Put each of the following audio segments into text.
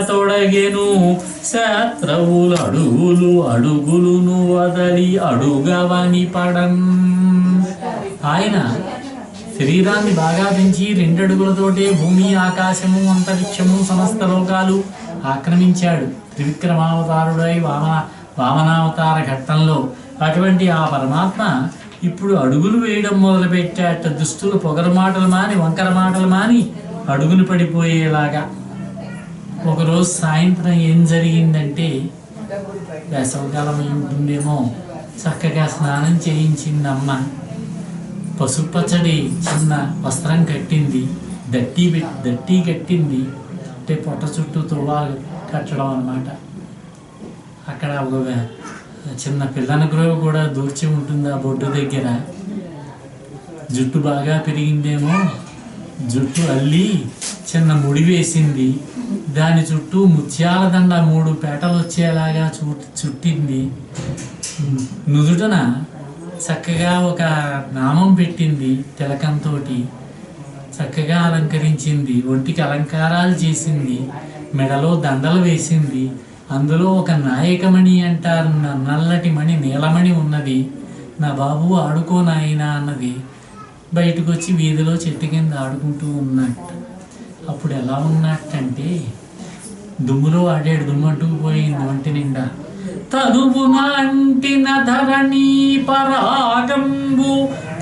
తొడగెను శాస్త్రవులు అడుగులు అడుగులును వదలి అడుగవని పడన్. ఆయన శరీరాన్ని బాగా పెంచి 2 అడుగులతోటే భూమి ఆకాశము అంతరిక్షము సమస్త లోకాలు ఆక్రమించాడు త్రివిక్రమావతారుడై వామనావతార ఘట్టంలో. అటువంటి ఆ పరమాత్మ ఇప్పుడు అడుగులు వేయడం మొదలుపెట్టాట. దుస్తులు పొగరు మాటలు మాని వంకర మాటలు మాని అడుగులు పడిపోయేలాగా. ఒకరోజు సాయంత్రం ఏం జరిగిందంటే, వేసవకాలం ఉంటుందేమో, చక్కగా స్నానం చేయించింది అమ్మ. పసుపచ్చడి చిన్న వస్త్రం కట్టింది, దట్టి కట్టింది. అంటే పొట్ట చుట్టూ తువ్వాలు కట్టడం అన్నమాట. అక్కడ ఒక చిన్న పిల్లన గ్రోవ్ కూడా దూర్చి ఉంటుంది ఆ బొడ్డు దగ్గర. జుట్టు బాగా పెరిగిందేమో, జుట్టు అల్లి చిన్న ముడి వేసింది. దాని చుట్టూ ముత్యాల దండ 3 పేటలు వచ్చేలాగా చుట్టింది. నుదుటన చక్కగా ఒక నామం పెట్టింది, తిలకంతో చక్కగా అలంకరించింది. ఒంటికి అలంకారాలు చేసింది, మెడలో దండలు వేసింది. అందులో ఒక నాయకమణి అంటారు, నల్లటి మణి, నీలమణి ఉన్నది. నా బాబు ఆడుకో నాయనా అన్నది. బయటకు వచ్చి వీధిలో చెట్టు కింద ఆడుకుంటూ ఉన్నట్టు. అప్పుడు ఎలా ఉన్నట్టంటే, దుమ్ములో ఆడాడు, దుమ్మంటుకుపోయింది ఒంటి నిండా. తనువున అంటిన ధరణి పరాగంబు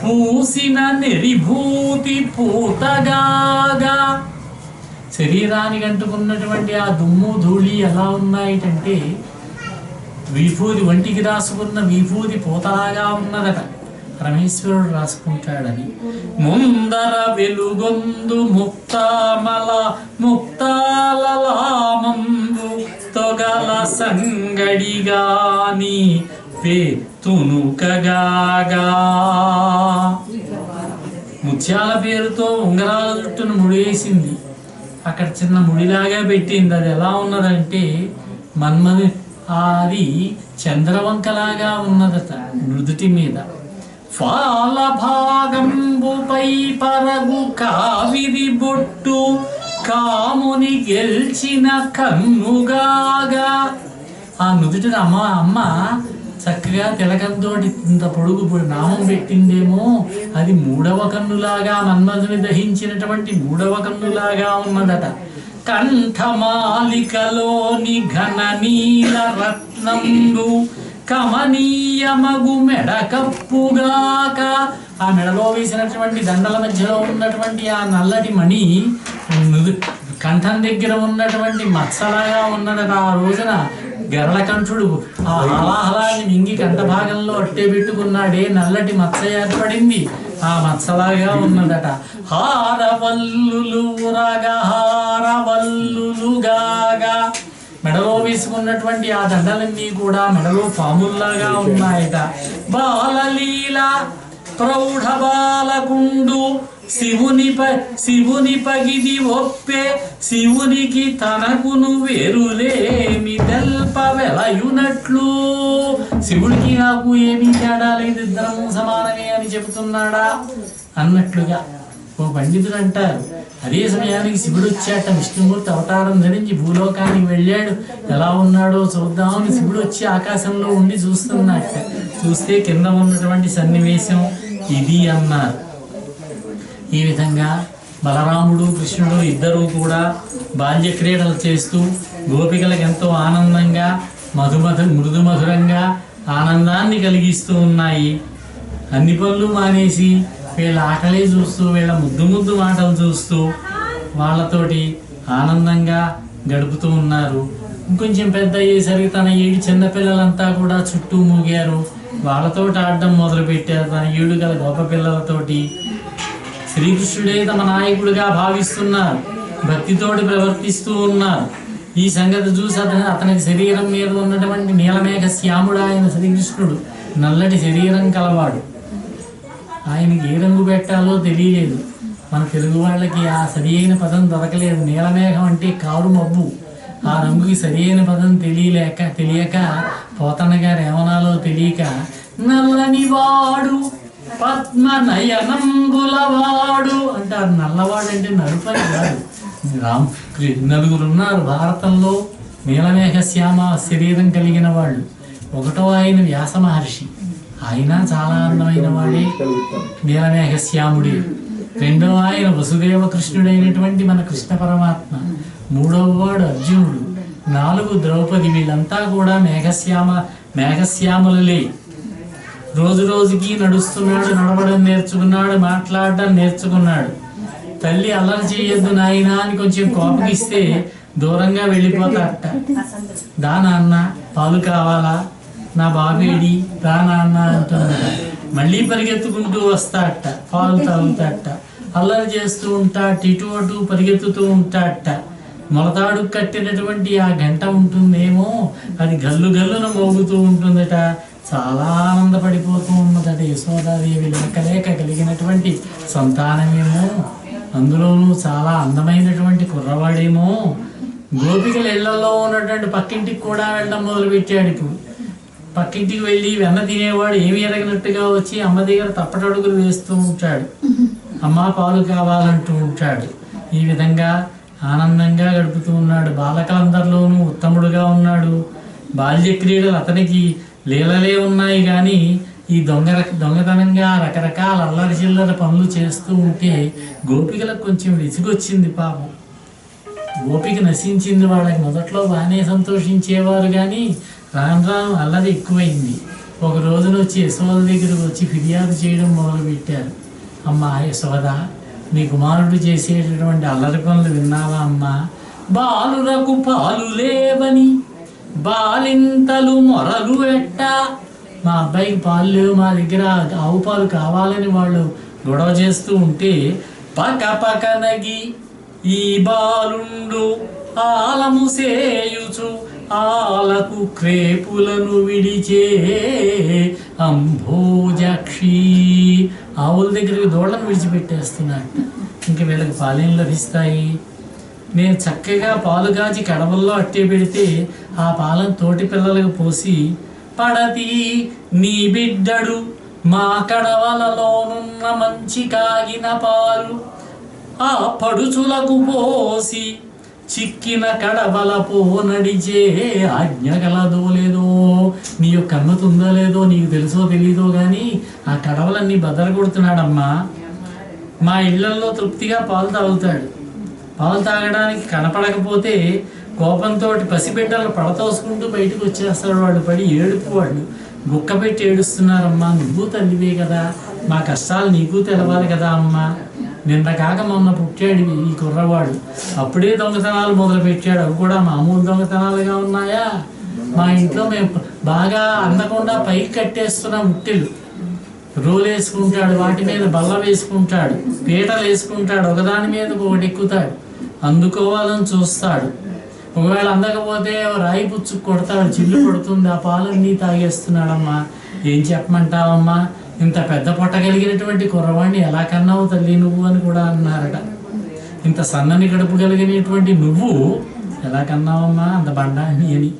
పూసిన నెరిభూతి పూతగాగా. శరీరానికి అంటుకున్నటువంటి ఆ దుమ్ము ధూళి ఎలా ఉన్నాయిటంటే, విభూతి ఒంటికి రాసుకున్న విభూతి పూతలాగా ఉన్నదట. పరమేశ్వరుడు రాసుకుంటాడని. ముందర వెలుగొందు ముక్తాలలామంబు తొగల సంగడిగాని తునుకగాగా. ముత్యాల పేరుతో ఉంగరాల చుట్టూను ముడివేసింది. అక్కడ చిన్న ముడిలాగా పెట్టింది. అది ఎలా ఉన్నదంటే, అది చంద్రవంకలాగా ఉన్నదట నుదుటి మీద. ఫాల భాగంబుపై పరగు కావిరి బొట్టు కాముని గెల్చిన కన్నుగాగా. ఆ నుదుటి అమ్మ చక్కగా తిలకంతో ఇంత పొడుగు నామం పెట్టిందేమో, అది 3వ కన్నులాగా, మన్మధుని దహించినటువంటి 3వ కన్నులాగా ఉన్నదట. కంఠమాలికలోని ఘన నీల రత్నంబు కమనీయమగు మెడ కప్పుగాక. ఆ మెడలో వేసినటువంటి దండల మధ్యలో ఉన్నటువంటి ఆ నల్లటి మణి కంఠం దగ్గర ఉన్నటువంటి మత్సలాగా ఉన్నదట. ఆ రోజున గరళకంఠుడు ఆ హలాహలాన్ని మింగి కంఠ భాగంలో అట్టే పెట్టుకున్నాడే, నల్లటి మత్స ఏర్పడింది. ఆ మత్సలాగా ఉన్నదట. హారవల్లులు హారవల్లులుగాగా. మెడలో వేసుకున్నటువంటి ఆ దండలన్నీ కూడా మెడలో పాముల్లాగా ఉన్నాయట. బాలలీల ప్రౌఢ బాలకుండు శివుని పగిది ఒప్పే, శివునికి తనకును వేరులేమి తెల్ప వెలయునట్లు. శివుడికి నాకు ఏమీ తేడా లేదు, ఇద్దరము సమానమే అని చెబుతున్నాడా అన్నట్లుగా ఓ పండితుడు అంటారు. అదే సమయానికి శివుడు వచ్చాట. విష్ణుమూర్తి అవతారం ధరించి భూలోకానికి వెళ్ళాడు. ఎలా ఉన్నాడో చూద్దామని శివుడు వచ్చి ఆకాశంలో ఉండి చూస్తున్నట్ట. చూస్తే కింద ఉన్నటువంటి సన్నివేశం ఇది అన్నారు. ఈ విధంగా బలరాముడు కృష్ణుడు ఇద్దరూ కూడా బాల్య క్రీడలు చేస్తూ గోపికలకు ఎంతో ఆనందంగా మృదు మధురంగా ఆనందాన్ని కలిగిస్తూ ఉన్నాయి. అన్ని పనులు మానేసి వీళ్ళ ఆటలే చూస్తూ, వీళ్ళ ముద్దు మాటలు చూస్తూ వాళ్ళతోటి ఆనందంగా గడుపుతూ ఉన్నారు. ఇంకొంచెం పెద్ద అయ్యేసరికి తన 7 చిన్నపిల్లలంతా కూడా చుట్టూ మూగారు. వాళ్ళతో ఆడడం మొదలుపెట్టారు. తన 7 గల గొప్ప పిల్లలతోటి. శ్రీకృష్ణుడే తమ నాయకుడిగా భావిస్తున్నారు, భక్తితోటి ప్రవర్తిస్తూ ఉన్నారు. ఈ సంగతి చూసి అతనికి శరీరం మీద ఉన్నటువంటి నీలమేఘ శ్యాముడు ఆయన శ్రీకృష్ణుడు. నల్లటి శరీరం కలవాడు. ఆయనకి ఏ రంగు పెట్టాలో తెలియలేదు. మన తెలుగు వాళ్ళకి ఆ సరి అయిన పదం దొరకలేదు. నీలమేఘం అంటే కారు మబ్బు. ఆ రంగుకి సరి అయిన పదం తెలియక పోతన్న గారు ఏమనాలో తెలియక నల్లని వాడు పద్మనయనంబులవాడు అంటారు. నల్లవాడు అంటే నలుపని కాదు, నలుగురు ఉన్నారు భారతంలో నీలమేఘ శ్యామ శరీరం కలిగిన వాళ్ళు. ఒకటో ఆయన వ్యాస మహర్షి, ఆయన చాలా అందమైన వాడే, నీలమేఘ శ్యాముడే. రెండవ ఆయన వసుదేవ కృష్ణుడైనటువంటి మన కృష్ణ పరమాత్మ. మూడవ వాడు అర్జునుడు. 4 ద్రౌపది. వీళ్ళంతా కూడా మేఘశ్యాములలే. రోజు రోజుకి నడుస్తున్నాడు, నడవడం నేర్చుకున్నాడు, మాట్లాడడం నేర్చుకున్నాడు. తల్లి అల్లరి చేయొద్దు నాయనా అని కొంచెం కోపగిస్తే దూరంగా వెళ్ళిపోతాడట. దా నాన్న పాలు కావాలా, నా బాబేడి, రా నాన్న అంటున్నాడ. మళ్ళీ పరిగెత్తుకుంటూ వస్తాడట, పాలు తాగుతాడట. అల్లరి చేస్తూ ఉంటాడట, ఇటు అటు పరిగెత్తుతూ ఉంటాడట. మొలతాడు కట్టినటువంటి ఆ గంట ఉంటుందేమో, అది గల్లు గల్లున మోగుతూ ఉంటుందట. చాలా ఆనందపడిపోతూ ఉన్నదట యశోదాదేవి. లేక కలిగినటువంటి సంతానమేమో, అందులోనూ చాలా అందమైనటువంటి కుర్రవాడేమో. గోపికల ఇళ్లలో ఉన్నటువంటి పక్కింటికి కూడా వెళ్ళడం మొదలుపెట్టాడు. ఇప్పుడు పక్కింటికి వెళ్ళి వెన్న తినేవాడు ఏమి ఎరగినట్టుగా వచ్చి అమ్మ దగ్గర తప్పటడుగులు వేస్తూ ఉంటాడు. అమ్మ పాలు కావాలంటూ ఉంటాడు. ఈ విధంగా ఆనందంగా గడుపుతూ ఉన్నాడు. బాలకులందరిలోనూ ఉత్తముడుగా ఉన్నాడు. బాల్య క్రీడలు అతనికి లీలలే ఉన్నాయి కానీ ఈ దొంగతనంగా రకరకాల అల్లరి చిల్లర పనులు చేస్తూ ఉంటే గోపికలకు కొంచెం విసిగొచ్చింది. పాపం గోపిక నశించింది. వాళ్ళకి మొదట్లో బాగానే సంతోషించేవారు కానీ రాను రాను అల్లరి ఎక్కువైంది. ఒక రోజున వచ్చి యశోద దగ్గరకు వచ్చి ఫిర్యాదు చేయడం మొదలుపెట్టారు. అమ్మా యశోద, నీ కుమారుడు చేసేటటువంటి అల్లరి పనులు విన్నావా అమ్మా? బాలురకు పాలు లేవని బాలింతలు మొరలు ఎట్ట. మా అబ్బాయికి పాలు లేవు, మా దగ్గర ఆవు పాలు కావాలని వాళ్ళు గొడవ చేస్తూ ఉంటే పక్క పక్కనగి ఈ బాలుండు ఆలము సేయుచు ఆలకు క్రేపులను విడిచే అంభోజక్షి. ఆవుల దగ్గరికి దూడలను విడిచిపెట్టేస్తున్నాడు. ఇంక వీళ్ళకి పాలేం లభిస్తాయి? నేను చక్కగా పాలు కాచి కడవల్లో అట్టే పెడితే ఆ పాలను తోటి పిల్లలకు పోసి, పడతి నీ బిడ్డడు మా కడవలలోనున్న మంచి కాగిన పాలు ఆ పడుచులకు పోసి చిక్కిన కడవల పో నడిచే ఆజ్ఞ కలదో లేదో, నీ యొక్క అమ్మత ఉందో లేదో నీకు తెలుసో తెలీదో కానీ ఆ కడవలన్నీ బదలు కొడుతున్నాడమ్మా. మా ఇళ్లలో తృప్తిగా పాలు తాగుతాడు. పాలు తాగడానికి కనపడకపోతే కోపంతో పసిబిడ్డలు పడతోసుకుంటూ బయటకు వచ్చేస్తాడు. వాడు పడి ఏడుపు, వాళ్ళు గుక్క పెట్టి ఏడుస్తున్నారమ్మా. నువ్వు తల్లివే కదా, మా కష్టాలు నీకు తెలవాలి కదా అమ్మా. నిన్న కాక మొన్న పుట్టాడు ఈ కుర్రవాడు, అప్పుడే దొంగతనాలు మొదలు పెట్టాడు. అవి కూడా మామూలు దొంగతనాలుగా ఉన్నాయా? మా ఇంట్లో మేము బాగా అందకుండా పైకి కట్టేస్తున్న ఉట్టెలు రోలు వేసుకుంటాడు, వాటి మీద బల్ల వేసుకుంటాడు, పీటలు వేసుకుంటాడు, ఒకదాని మీద ఒకటి ఎక్కుతాడు, అందుకోవాలని చూస్తాడు. ఒకవేళ అందకపోతే రాయి పుచ్చుకు కొడతాడు, చిల్లు కొడుతుంది, ఆ పాలన్నీ తాగేస్తున్నాడమ్మా. ఏం చెప్పమంటావమ్మా, ఇంత పెద్ద పొట్ట కలిగినటువంటి కుర్రవాణ్ణి ఎలా కన్నావు తల్లి నువ్వు అని కూడా అన్నారట. ఇంత సన్నని కడుపు కలిగినటువంటి నువ్వు ఎలా కన్నావమ్మా అంత బండాన్ని అని.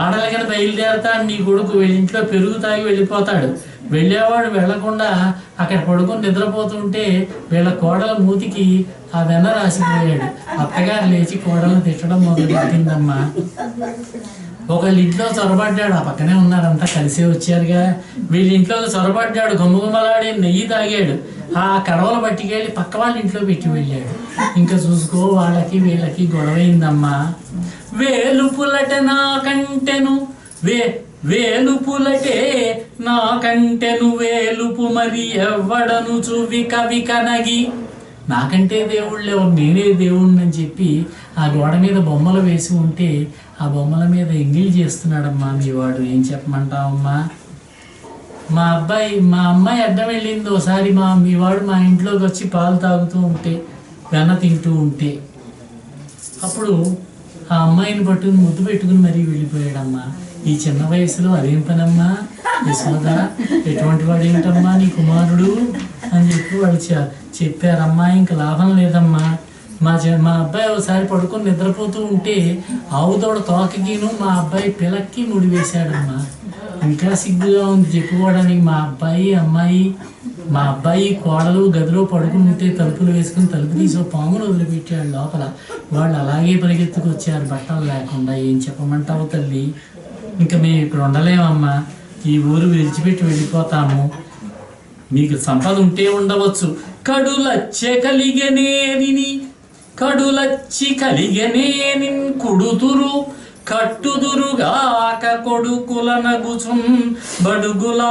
ఆడలకని బయలుదేరతాడు నీ కొడుకు, ఇంట్లో పెరుగు తాగి వెళ్ళిపోతాడు. వెళ్ళేవాడు వెళ్లకుండా అక్కడ పడుకొని నిద్రపోతుంటే వీళ్ళ కోడల మూతికి ఆ వెన్న రాసిపోయాడు. అత్తగారు లేచి కోడలను తిట్టడం మొదలుపెట్టిందమ్మా. ఒకళ్ళ ఇంట్లో చొరబడ్డాడు, ఆ పక్కనే ఉన్నారంతా కలిసే వచ్చారుగా. వీళ్ళ ఇంట్లో చొరబడ్డాడు, గుమ్మగుమ్మలాడే నెయ్యి తాగాడు. ఆ కడవలు పట్టుకెళ్ళి పక్క వాళ్ళ ఇంట్లో పెట్టి వెళ్ళాడు. ఇంకా చూసుకో వాళ్ళకి వీళ్ళకి గొడవైందమ్మా. వేలుపులట నాకంటెను వేలుపులటే నాకంటెను వేలుపు మరి ఎవ్వడను చూవిక వికనగి. నాకంటే దేవుళ్ళు ఎవరు, నేనే దేవుణ్ణి అని చెప్పి ఆ గోడ మీద బొమ్మలు వేసి ఉంటే ఆ బొమ్మల మీద ఎంగిల్ చేస్తున్నాడమ్మా మీ వాడు. ఏం చెప్పమంటావమ్మా? మా అమ్మాయి అడ్డం వెళ్ళింది ఒకసారి. మీ వాడు మా ఇంట్లోకి వచ్చి పాలు తాగుతూ ఉంటే, వెన్న తింటూ ఉంటే, అప్పుడు ఆ అమ్మాయిని పట్టుకుని ముద్దు పెట్టుకుని మరీ వెళ్ళిపోయాడమ్మా. ఈ చిన్న వయసులో అదేం పనమ్మా యశోద, ఎటువంటి వాడు ఏమిటమ్మా నీ కుమారుడు అని చెప్పి వాళ్ళు చెప్పారమ్మా. ఇంక లాభం లేదమ్మా. మా అబ్బాయి ఒకసారి పడుకొని నిద్రపోతూ ఉంటే ఆవు దూడ తోకకిను మా అబ్బాయి పిలక్కి ముడి వేశాడమ్మా. ఇంకా సిగ్గుగా ఉంది చెప్పుకోవడానికి. మా అబ్బాయి అమ్మాయి మా అబ్బాయి కోడలు గదిలో పడుకుని ఉంటే తలుపులు వేసుకుని తలుపు తీసి పామును వదిలిపెట్టాడు లోపల. వాళ్ళు అలాగే పరిగెత్తుకొచ్చారు బట్టలు లేకుండా. ఏం చెప్పమంటావు తల్లి, ఇంకా మేము ఇక్కడ ఉండలేమమ్మా, ఈ ఊరు విడిచిపెట్టి వెళ్ళిపోతాము. మీకు సంపద ఉంటే ఉండవచ్చు, కడులచ్చే కలిగనేని కడులచ్చి కలిగనేని కుడుతురు కట్టుదురుగాక కొడుకుల నగుచున్ బడుగుల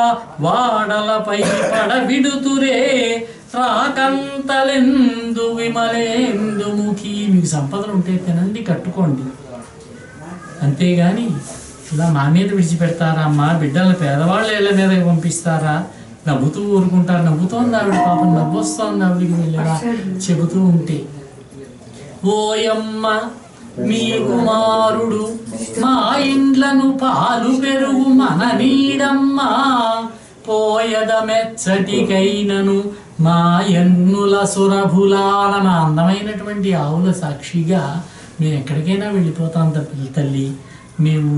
వాడలపై పడబిడుతురే రాకంతలెందు విమలేందు ముఖి. మీకు సంపదలు ఉంటే తినండి, కట్టుకోండి, అంతేగాని ఇలా మా మీద విడిచిపెడతారా అమ్మా? బిడ్డలను పేదవాళ్ళ ఇళ్ళ మీద పంపిస్తారా? నవ్వుతూ ఊరుకుంటారు. నవ్వుతోంది ఆవిడ, పాపం నవ్వు వస్తోంది ఆవిడికి వెళ్ళరా చెబుతూ ఉంటే. ఓయమ్మ మీ కుమారుడు మా ఇండ్లను పాలు పెరుగు మన నీడమ్మా, పోయద మెచ్చటికైనను మా ఎన్నుల సురభులాల. మా అందమైనటువంటి ఆవుల సాక్షిగా మేము ఎక్కడికైనా వెళ్ళిపోతాం తల్లి, మేము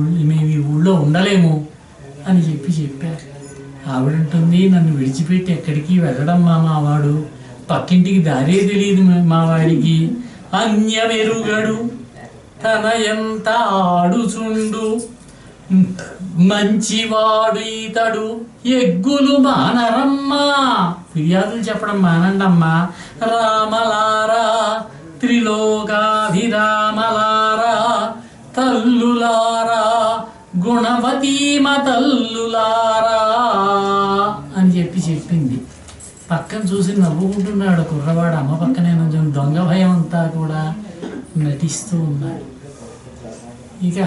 ఈ ఊళ్ళో ఉండలేము అని చెప్పారు. ఆవిడంటుంది, నన్ను విడిచిపెట్టి ఎక్కడికి వెళ్ళడం మావాడు, పక్కింటికి దారే తెలియదు మా వాడికి, అన్యమెరుగడు తన ఎంత ఆడుచుండు మంచివాడు ఈతడు ఎగ్గులు మానరమ్మా. ఫిర్యాదులు చెప్పడం మానండమ్మా. రామలారా త్రిలోకాభిరామలారా తల్లులారా గుణవతీమ తల్లులారా అని చెప్పింది. పక్కన చూసి నవ్వుకుంటున్నాడు కుర్రవాడు. అమ్మ పక్కనే కొంచెం దొంగ భయం అంతా కూడా నటిస్తూ ఉన్నాడు. ఇక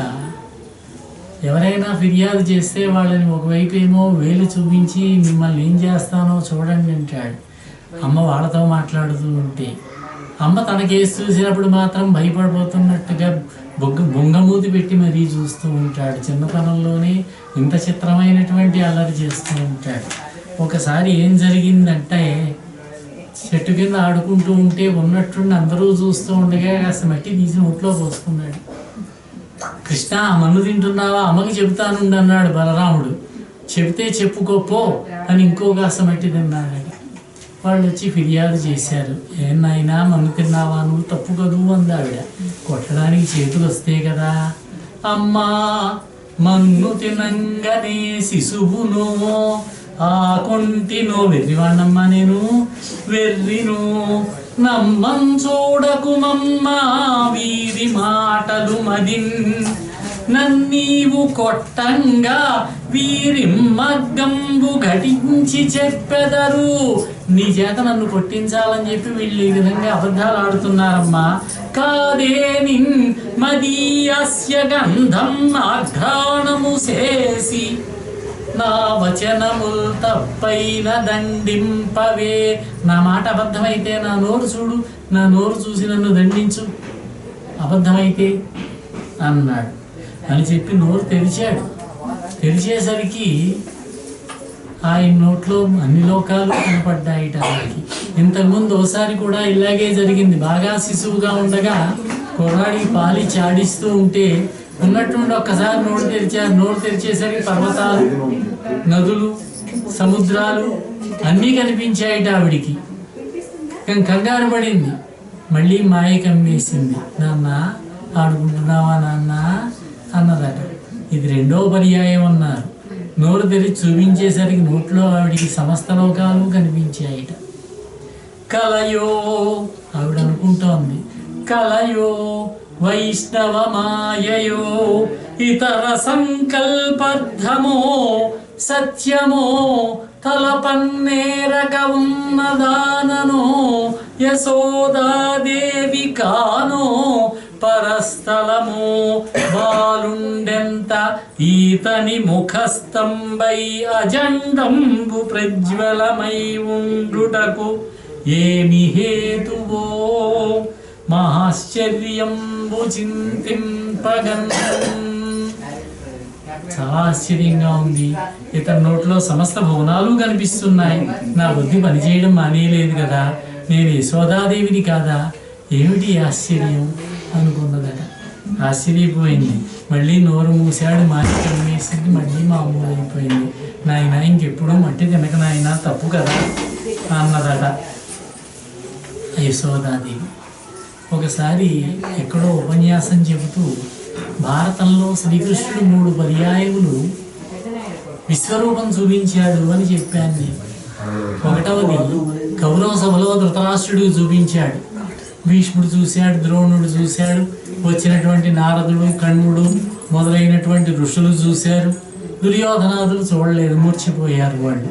ఎవరైనా ఫిర్యాదు చేస్తే వాళ్ళని ఒకవైపు ఏమో వేలు చూపించి మిమ్మల్ని ఏం చేస్తానో చూడండి అంటాడు. అమ్మ వాళ్ళతో మాట్లాడుతూ ఉంటే, అమ్మ తన కేసు చూసినప్పుడు మాత్రం భయపడిపోతున్నట్టుగా బొంగమూతి పెట్టి మరీ చూస్తూ ఉంటాడు. చిన్నతనంలోనే ఇంత చిత్రమైనటువంటి అల్లరి చేస్తూ ఉంటాడు. ఒకసారి ఏం జరిగిందంటే, చెట్టు కింద ఆడుకుంటూ ఉంటే ఉన్నట్టుండి అందరూ చూస్తూ ఉండగా కాస్త మట్టి తీసి నోట్లో పోసుకున్నాడు. కృష్ణ మన్ను తింటున్నావా, అమ్మకి చెబుతానుండి అన్నాడు బలరాముడు. చెబితే చెప్పుకోపో అని ఇంకో కాస్త మట్టి తిన్నాడు. వాళ్ళు వచ్చి ఫిర్యాదు చేశారు. ఏనాయినా మన్ను తిన్నావా, నువ్వు తప్పు కదూ అంది ఆవిడ. కొట్టడానికి చేతులు వస్తే కదా. అమ్మా మన్ను తినంగనే శిశువును ఆ కొంటినో వెర్రివాణమ్మా నేను వెర్రిను నమ్మం చూడకుమమ్మ వీరి మాటలు మదిన్ నన్నీవు కొట్టంగా వీరిమ్మగ్గంబు ఘటించి చెప్పెదరు. నీ చేత నన్ను కొట్టించాలని చెప్పి వీళ్ళు ఈ విధంగా అబద్ధాలు ఆడుతున్నారమ్మా. కాదేని మదీయస్య గంధం ఆఘ్రాణము చేసి నా వచనముల్ తప్పైన దండింపవే. నా మాట అబద్ధమైతే నా నోరు చూడు, నా నోరు చూసి నన్ను దండించు అబద్ధమైతే అన్నాడు. అని చెప్పి నోరు తెరిచాడు. తెరిచేసరికి ఆయన నోట్లో అన్ని లోకాలు కనపడ్డాయిట ఆయనకి. ఇంతకుముందు ఒకసారి కూడా ఇలాగే జరిగింది. బాగా శిశువుగా ఉండగా కుర్రాడికి పాలి చాడిస్తూ ఉంటే ఉన్నట్టుండి ఒక్కసారి నోరు తెరిచారు. నోరు తెరిచేసరికి పర్వతాలు, నదులు, సముద్రాలు అన్నీ కనిపించాయిట ఆవిడికి. కంగారు పడింది. మళ్ళీ మాయ కమ్మేసింది. నాన్న ఆడుకుంటున్నావా నాన్న అన్నదట. ఇది రెండో పర్యాయం అన్నారు. నోరు తెరిచి చూపించేసరికి నోట్లో ఆవిడికి సమస్త లోకాలు కనిపించాయిట. కలయో ఆవిడ అనుకుంటోంది, కలయో వైష్ణవ మాయయో ఇతర సంకల్పర్థమో సత్యమో తలపన్నేరక ఉన్నదాననో యశోదాదేవి కానో పరస్థలమో బాలుండెంత ఈతని ముఖస్తంభై అజండంబు ప్రజ్వలమై ఉండుటకు ఏమి హేతువో మహాశ్చర్యంబు చింతింపగన్. చాలా ఆశ్చర్యంగా ఉంది. ఇతని నోట్లో సమస్త భువనాలు కనిపిస్తున్నాయి. నా బుద్ధి పనిచేయడం మానేయలేదు కదా, నేను యశోదాదేవిని కాదా, ఏమిటి ఆశ్చర్యం అనుకున్నదట. ఆశ్చర్యపోయింది. మళ్ళీ నోరు మూసాడు. మాటి కమ్మేసింది. మళ్ళీ మామూలు అయిపోయింది. నాయన ఇంకెప్పుడు మట్టి తినక నాయన, తప్పు కదా. అన్నదట యశోదాదేవి. ఒకసారి ఎక్కడో ఉపన్యాసం చెబుతూ భారతంలో శ్రీకృష్ణుడు 3 పర్యాయములు విశ్వరూపం చూపించాడు అని చెప్పాను నేను. ఒకటవది కౌరవ సభలో ధృతరాష్ట్రుడికి చూపించాడు, భీష్ముడు చూశాడు, ద్రోణుడు చూశాడు, వచ్చినటువంటి నారదుడు, కణ్వుడు మొదలైనటువంటి ఋషులు చూశారు. దుర్యోధనాదులు చూడలేదు, మూర్చిపోయారు వాళ్ళు.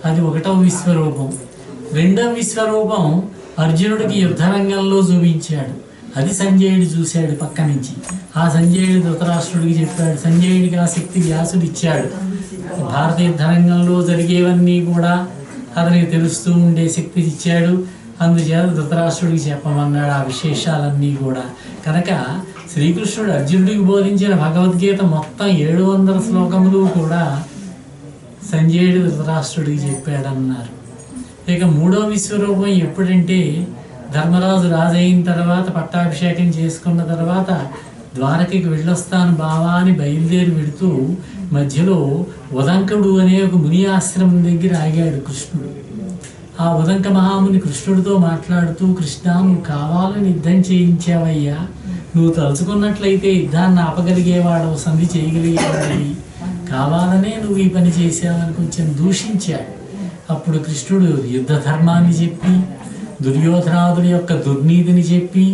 అది ఒకటవ విశ్వరూపం. రెండవ విశ్వరూపం అర్జునుడికి యుద్ధరంగంలో చూపించాడు. అది సంజయుడు చూశాడు పక్క నుంచి. ఆ సంజయుడు ధృతరాష్ట్రుడికి చెప్పాడు. సంజయుడికి ఆ శక్తి వ్యాసుడు ఇచ్చాడు. భారత యుద్ధరంగంలో జరిగేవన్నీ కూడా అతనికి తెలుస్తూ ఉండే శక్తి ఇచ్చాడు. అందుచేత ధృతరాష్ట్రుడికి చెప్పమన్నాడు ఆ విశేషాలన్నీ కూడా. కనుక శ్రీకృష్ణుడు అర్జునుడికి బోధించిన భగవద్గీత మొత్తం 700 శ్లోకములు కూడా సంజయుడు ధృతరాష్ట్రుడికి చెప్పాడన్నారు. ఇక మూడో విశ్వరూపం ఎప్పుడంటే ధర్మరాజు రాజైన తర్వాత పట్టాభిషేకం చేసుకున్న తర్వాత ద్వారకకి వెళ్ళొస్తాను బావా అని బయలుదేరి వెడుతూ మధ్యలో ఉదంకుడు అనే ఒక ముని ఆశ్రమం దగ్గర ఆగాడు కృష్ణుడు. ఆ ఉదంక మహాముని కృష్ణుడితో మాట్లాడుతూ, కృష్ణ నువ్వు కావాలని యుద్ధం చేయించావయ్యా, నువ్వు తలుచుకున్నట్లయితే యుద్ధాన్ని ఆపగలిగేవాడు, సంధి చేయగలిగేవాడివి, కావాలనే నువ్వు ఈ పని చేసావని కొంచెం దూషించాడు. అప్పుడు కృష్ణుడు యుద్ధ ధర్మాన్ని చెప్పి, దుర్యోధనాదుల యొక్క దుర్నీతిని చెప్పి,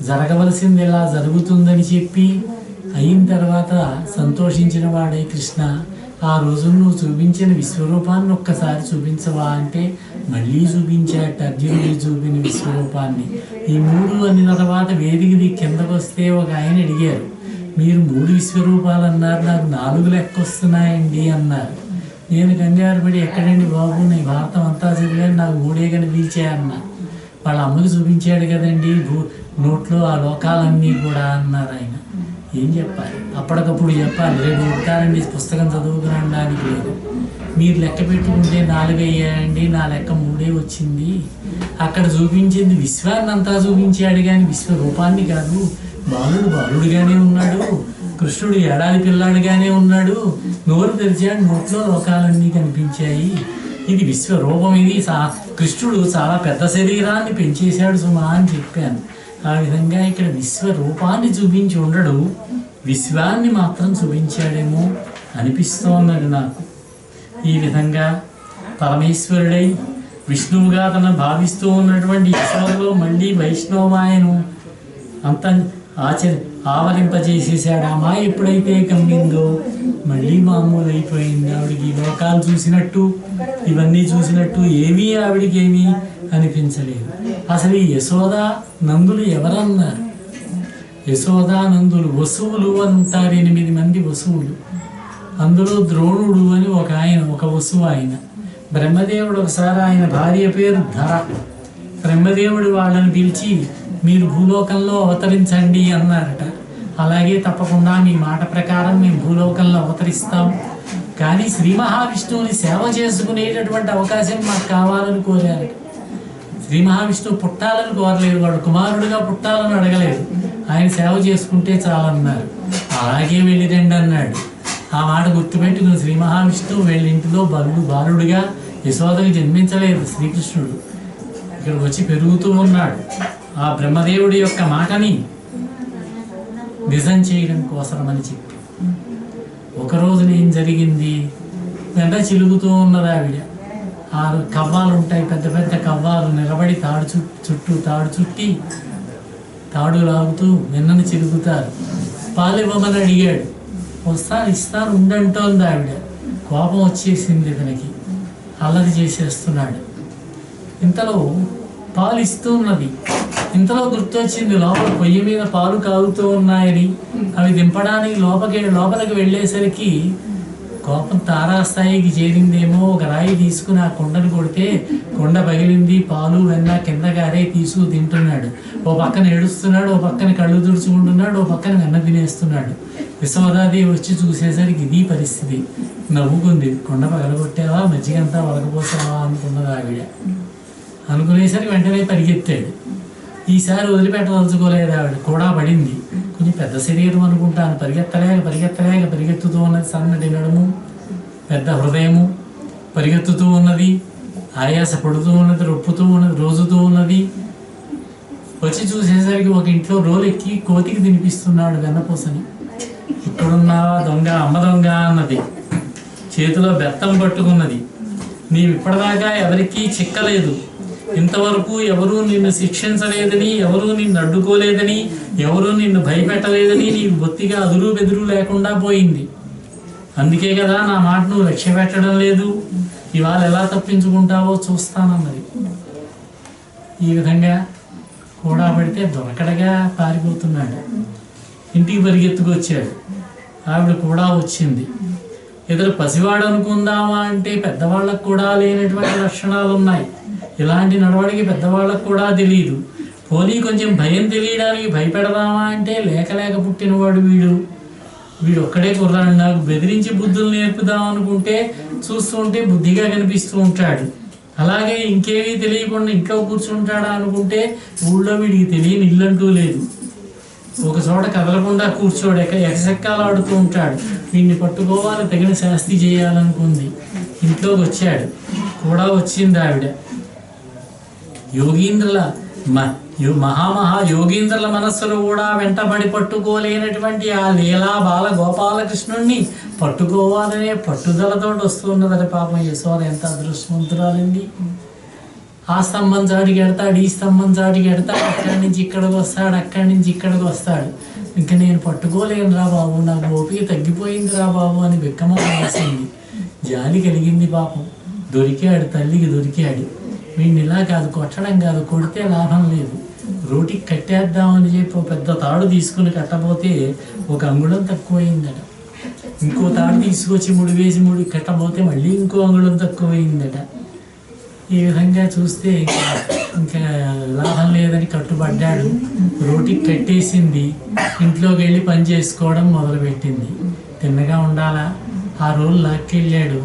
జరగవలసింది ఎలా జరుగుతుందని చెప్పి అయిన తర్వాత సంతోషించిన వాడే కృష్ణ, ఆ రోజు నువ్వు చూపించిన విశ్వరూపాన్ని ఒక్కసారి చూపించవా అంటే మళ్ళీ చూపించాట అర్జునుడికి చూపిన విశ్వరూపాన్ని. ఈ 3 అన్న తర్వాత వేదికది కిందకు వస్తే ఒక ఆయన అడిగారు, మీరు 3 విశ్వరూపాలు అన్నారు, నాకు 4 లెక్క వస్తున్నాయండి అన్నారు. నేను కంగారు పడి, ఎక్కడండి బాబు, నేను భారతం అంతా చదివాను, నాకు 3 కనిపించాయన్నా. వాళ్ళ అమ్మకి చూపించాడు కదండి నోట్లో ఆ లోకాలన్నీ కూడా అన్నారు ఆయన. ఏం చెప్పాలి, అప్పటికప్పుడు చెప్పాలి, రేపు ఉంటారండి పుస్తకం చదువుకునడానికి లేదు. మీరు లెక్క పెట్టుకుంటే 4 అయ్యాయండి, నా లెక్క 3 వచ్చింది. అక్కడ చూపించింది విశ్వాన్ని అంతా చూపించాడు కానీ విశ్వరూపాన్ని కాదు. బాలుడుగానే ఉన్నాడు, కృష్ణుడు ఏడాది పిల్లాడుగానే ఉన్నాడు, నోరు తెరిచాడు, నోట్లో లోకాలన్నీ కనిపించాయి. ఇది విశ్వరూపం, ఇది కృష్ణుడు చాలా పెద్ద శరీరాన్ని పెంచేశాడు సుమా అని చెప్పాను. ఆ విధంగా ఇక్కడ విశ్వరూపాన్ని చూపించి ఉండడు, విశ్వాన్ని మాత్రం చూపించాడేమో అనిపిస్తోన్నది నాకు. ఈ విధంగా పరమేశ్వరుడై విష్ణువుగా తన భావిస్తూ ఉన్నటువంటి ఈశ్వరులో మళ్ళీ వైష్ణవమాయను అంత ఆవరింపజేసేసాడు. ఆ మాయ ఎప్పుడైతే కమ్మిందో మళ్ళీ మామూలు అయిపోయింది. ఆవిడికి లోకాలు చూసినట్టు ఇవన్నీ చూసినట్టు ఏమీ ఆవిడికి ఏమీ అనిపించలేదు. అసలు ఈ యశోదా నందులు ఎవరన్నారు? యశోదా నందులు వసువులు అంటారు, 8 మంది వసువులు. అందులో ద్రోణుడు అని ఒక వసువు ఆయన. బ్రహ్మదేవుడు ఒకసారి ఆయన భార్య పేరు ధర. బ్రహ్మదేవుడు వాళ్ళని పిలిచి మీరు భూలోకంలో అవతరించండి అన్నారట. అలాగే తప్పకుండా మీ మాట ప్రకారం మేము భూలోకంలో అవతరిస్తాం, కానీ శ్రీ మహావిష్ణువుని సేవ చేసుకునేటటువంటి అవకాశం మాకు కావాలని కోరారు. శ్రీ మహావిష్ణువు పుట్టాలని కోరలేదు, వాడు కుమారుడిగా పుట్టాలని అడగలేదు, ఆయన సేవ చేసుకుంటే చాలన్నారు. అలాగే వెళ్ళిరండి అన్నాడు. ఆ మాట గుర్తుపెట్టుకుని శ్రీ మహావిష్ణువు వీళ్ళ ఇంటిలో బాలుడిగా యశోదకు జన్మించలేదు. శ్రీకృష్ణుడు ఇక్కడికి వచ్చి పెరుగుతూ ఉన్నాడు. ఆ బ్రహ్మదేవుడి యొక్క మాటని నిజం చేయడం కోసమని చెప్పి ఒకరోజున ఏం జరిగింది, వెంట చిలుగుతూ ఉన్నది ఆవిడ. 6 కవ్వాలు ఉంటాయి, పెద్ద పెద్ద కవ్వాలు, నిలబడి చుట్టూ తాడు చుట్టి తాడు లాగుతూ వెన్నను చిలుగుతారు. పాలు ఇవ్వమని అడిగాడు. వస్తాను ఇస్తాను ఉండంటోంది ఆవిడ. కోపం వచ్చేసింది ఇతనికి, అల్లరి చేసేస్తున్నాడు. ఇంతలో పాలు ఇస్తూ ఉన్నది. ఇంతలో గుర్తొచ్చింది లోపల పొయ్యి మీద పాలు కాగుతూ ఉన్నాయని. అవి దింపడానికి లోపలికి వెళ్ళేసరికి కోపం తారాస్థాయికి చేరిందేమో. ఒక రాయి తీసుకుని ఆ కొండను కొడితే కొండ పగిలింది, పాలు వెన్న కింద గారే తీసుకు తింటున్నాడు. ఓ పక్కన ఏడుస్తున్నాడు, ఓ పక్కన కళ్ళు తుడుచుకుంటున్నాడు, ఓ పక్కన వెన్న తినేస్తున్నాడు. యశోదాదేవి వచ్చి చూసేసరికి ఇది పరిస్థితి. నవ్వుకుంది. కొండ పగలగొట్టావా, మజ్జిగంతా వలకపోసావా అనుకున్నది ఆవిడ. అనుకునేసరికి వెంటనే పరిగెత్తాడు. ఈసారి వదిలిపెట్టదలుచుకోలేదు ఆవిడ. కూడా పడింది. కొంచెం పెద్ద శరీరం అనుకుంటాను, పరిగెత్తలేక పరిగెత్తుతూ ఉన్నది. సన్నటి నడుము, పెద్ద హృదయము, పరిగెత్తుతూ ఉన్నది. ఆయాస పడుతూ ఉన్నది, రొప్పుతూ ఉన్నది, రోజుతూ ఉన్నది. వచ్చి చూసేసరికి ఒక ఇంట్లో రోలెక్కి కోతికి తినిపిస్తున్నాడు వెన్నపూసని. ఇక్కడున్నావా దొంగ, అమ్మ దొంగ అన్నది. చేతిలో బెత్తం పట్టుకున్నది. నీవు ఇప్పటిదాకా ఎవరికీ చిక్కలేదు, ఇంతవరకు ఎవరూ నిన్ను శిక్షించలేదని, ఎవరూ నిన్ను అడ్డుకోలేదని, ఎవరూ నిన్ను భయపెట్టలేదని నీకు బొత్తిగా అదురు బెదురు లేకుండా పోయింది. అందుకే కదా నా మాట నువ్వు లక్ష్య పెట్టడం లేదు. ఇవాళ ఎలా తప్పించుకుంటావో చూస్తానన్నది. ఈ విధంగా కూడా పడితే దొరకడగా పారిపోతున్నాడు. ఇంటికి పరిగెత్తుకొచ్చాడు. ఆవిడ కూడా వచ్చింది. ఇతడు పసివాడు అనుకుందామా అంటే పెద్దవాళ్ళకు కూడా లేనటువంటి లక్షణాలు ఉన్నాయి. ఇలాంటి నడవడికి పెద్దవాళ్ళకు కూడా తెలియదు. పోనీ కొంచెం భయం తెలియడానికి భయపెడదామా అంటే లేక పుట్టినవాడు వీడు ఒక్కడే కుర్రాడు, నాకు బెదిరించి బుద్ధులు నేర్పుదాం అనుకుంటే చూస్తుంటే బుద్ధిగా కనిపిస్తూ ఉంటాడు. అలాగే ఇంకేమీ తెలియకుండా ఇంట్లో కూర్చుంటాడా అనుకుంటే ఊళ్ళో వీడికి తెలియని ఇల్లంటూ లేదు. ఒక చోట కదలకుండా కూర్చోడు, ఎకసెక్కాలు ఆడుతూ ఉంటాడు. వీడిని పట్టుకోవాలి, తగిన శాస్తి చేయాలనుకుంది. ఇంట్లోకి వచ్చాడు. కూడా వచ్చింది ఆవిడ. యోగీంద్రుల మనస్సులు కూడా వెంటబడి పట్టుకోలేనటువంటి ఆ లీలా బాల గోపాలకృష్ణుణ్ణి పట్టుకోవాలనే పట్టుదలతో వస్తున్నదని పాపం యశోద ఎంత అదృష్టవంతురాలండి. ఆ స్తంభం చాటికి ఎడతాడు, ఈ స్తంభం చాటికి ఎడతాడు, అక్కడి నుంచి ఇక్కడికి వస్తాడు, అక్కడి నుంచి ఇక్కడికి వస్తాడు. ఇంకా నేను పట్టుకోలేను రా బాబు, నాకు ఓపిక తగ్గిపోయింది రా బాబు అని బిక్కమొక్కాల్సింది. జాలి కలిగింది పాపం. దొరికాడు, తల్లికి దొరికాడు. వీడిని ఇలా కాదు, కొట్టడం కాదు, కొడితే లాభం లేదు, రోటికి కట్టేద్దామని చెప్పి ఒక పెద్ద తాడు తీసుకుని కట్టబోతే ఒక అంగుళం తక్కువైందట. ఇంకో తాడు తీసుకొచ్చి ముడివేసి కట్టబోతే మళ్ళీ ఇంకో అంగుళం తక్కువైందట. ఈ విధంగా చూస్తే ఇంకా లాభం లేదని కట్టుబడ్డాడు. రోటికి కట్టేసింది. ఇంట్లోకి వెళ్ళి పని చేసుకోవడం మొదలుపెట్టింది. తిన్నగా ఉండాలా. ఆ రోజు లాక్కెళ్ళాడు.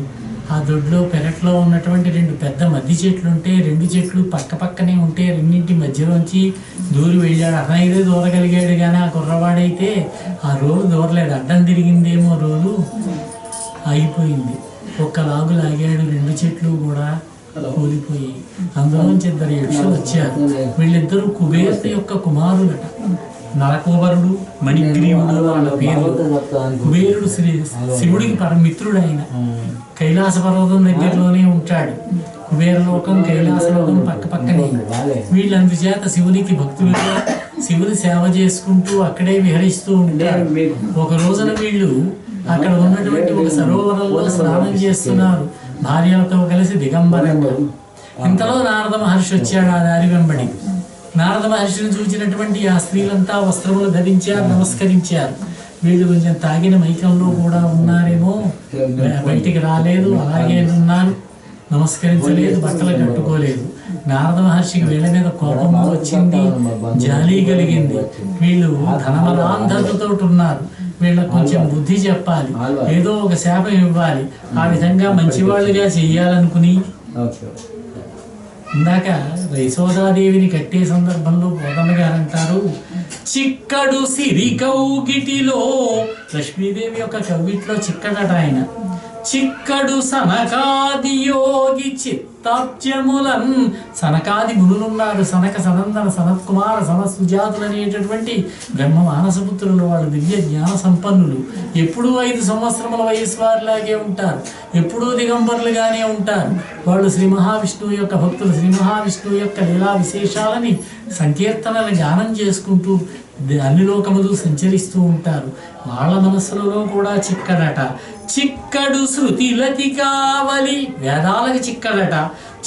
ఆ దొడ్లో పెరట్లో ఉన్నటువంటి 2 పెద్ద మద్ది చెట్లు ఉంటే, 2 చెట్లు పక్క పక్కనే ఉంటే రెండింటి మధ్యలోంచి దూరి వెళ్ళాడు. అన్నైతే దూరగలిగాడు కానీ ఆ కుర్రవాడైతే ఆ రోజు దూరలేడు. అడ్డం తిరిగిందేమో రోజు ఆగిపోయింది. ఒక్క లాగు లాగాడు, 2 చెట్లు కూడా కూలిపోయి. అందులోంచి 2 యక్షులు వచ్చారు. వీళ్ళిద్దరూ కుబేరుడు యొక్క కుమారులట. నరకోబరుడు, మణిగ్రీవుడు వాళ్ళ పేరు. కుబేరుడు శివుడికి పరమిత్రుడు. ఆయన కైలాస పర్వతం దగ్గరలోనే ఉంటాడు. కుబేరలోకం, కైలాసలోకం పక్క పక్కనే. వీళ్ళందుచేత శివునికి భక్తులుగా శివుని సేవ చేసుకుంటూ అక్కడే విహరిస్తూ ఉంటారు. ఒక రోజున వీళ్ళు అక్కడ ఉన్నటువంటి ఒక సరోవరంలో స్నానం చేస్తున్నారు, భార్యలతో కలిసి దిగంబరంగా. ఇంతలో నారద మహర్షి వచ్చాడు ఆ దారి వెంబడి. నారద మహర్షిని చూసినటువంటి ఆ స్త్రీలంతా వస్త్రములు ధరించారు, నమస్కరించారు. వీళ్ళు కొంచెం తాగిన మైకంలో కూడా ఉన్నారేమో, బయటికి రాలేదు, అలాగే ఉన్నారు, నమస్కరించలేదు, బట్టలు కట్టుకోలేదు. నారద మహర్షికి వీళ్ళ మీద కోపం వచ్చింది, జాలి కలిగింది. వీళ్ళు ధనమరాంధతతో ఉన్నారు, వీళ్ళకు కొంచెం బుద్ధి చెప్పాలి, ఏదో ఒక శాపం ఇవ్వాలి, ఆ విధంగా మంచివాళ్ళుగా చెయ్యాలనుకుని ఇందాక యశోదాదేవిని కట్టే సందర్భంలో బోధమ్మ గారు అంటారు, చిక్కడు సిరి కౌగిటిలో, లక్ష్మీదేవి యొక్క కవిట్లో చిక్కడట ఆయన. చిక్కడు సనకాది యోగి చిత్తాబ్జములన్, సనకాది మునులున్నారు, సనక సనందన సనత్ కుమార సనత్ సుజాతులు అనేటటువంటి బ్రహ్మ మానసపుత్రులు. వాళ్ళు దివ్య జ్ఞాన సంపన్నులు. ఎప్పుడూ 5 సంవత్సరముల వయసు వారిలాగే ఉంటారు, ఎప్పుడూ దిగంబరులుగానే ఉంటారు. వాళ్ళు శ్రీ మహావిష్ణువు యొక్క భక్తులు. శ్రీ మహావిష్ణువు యొక్క లీలా విశేషాలని సంకీర్తనలు గానం చేసుకుంటూ అన్ని లోకములు సంచరిస్తూ ఉంటారు. వాళ్ళ మనస్సులలో కూడా చిక్కడట. చిక్కడు శృతిలతి కావలి, వేదాలకు చిక్కడట.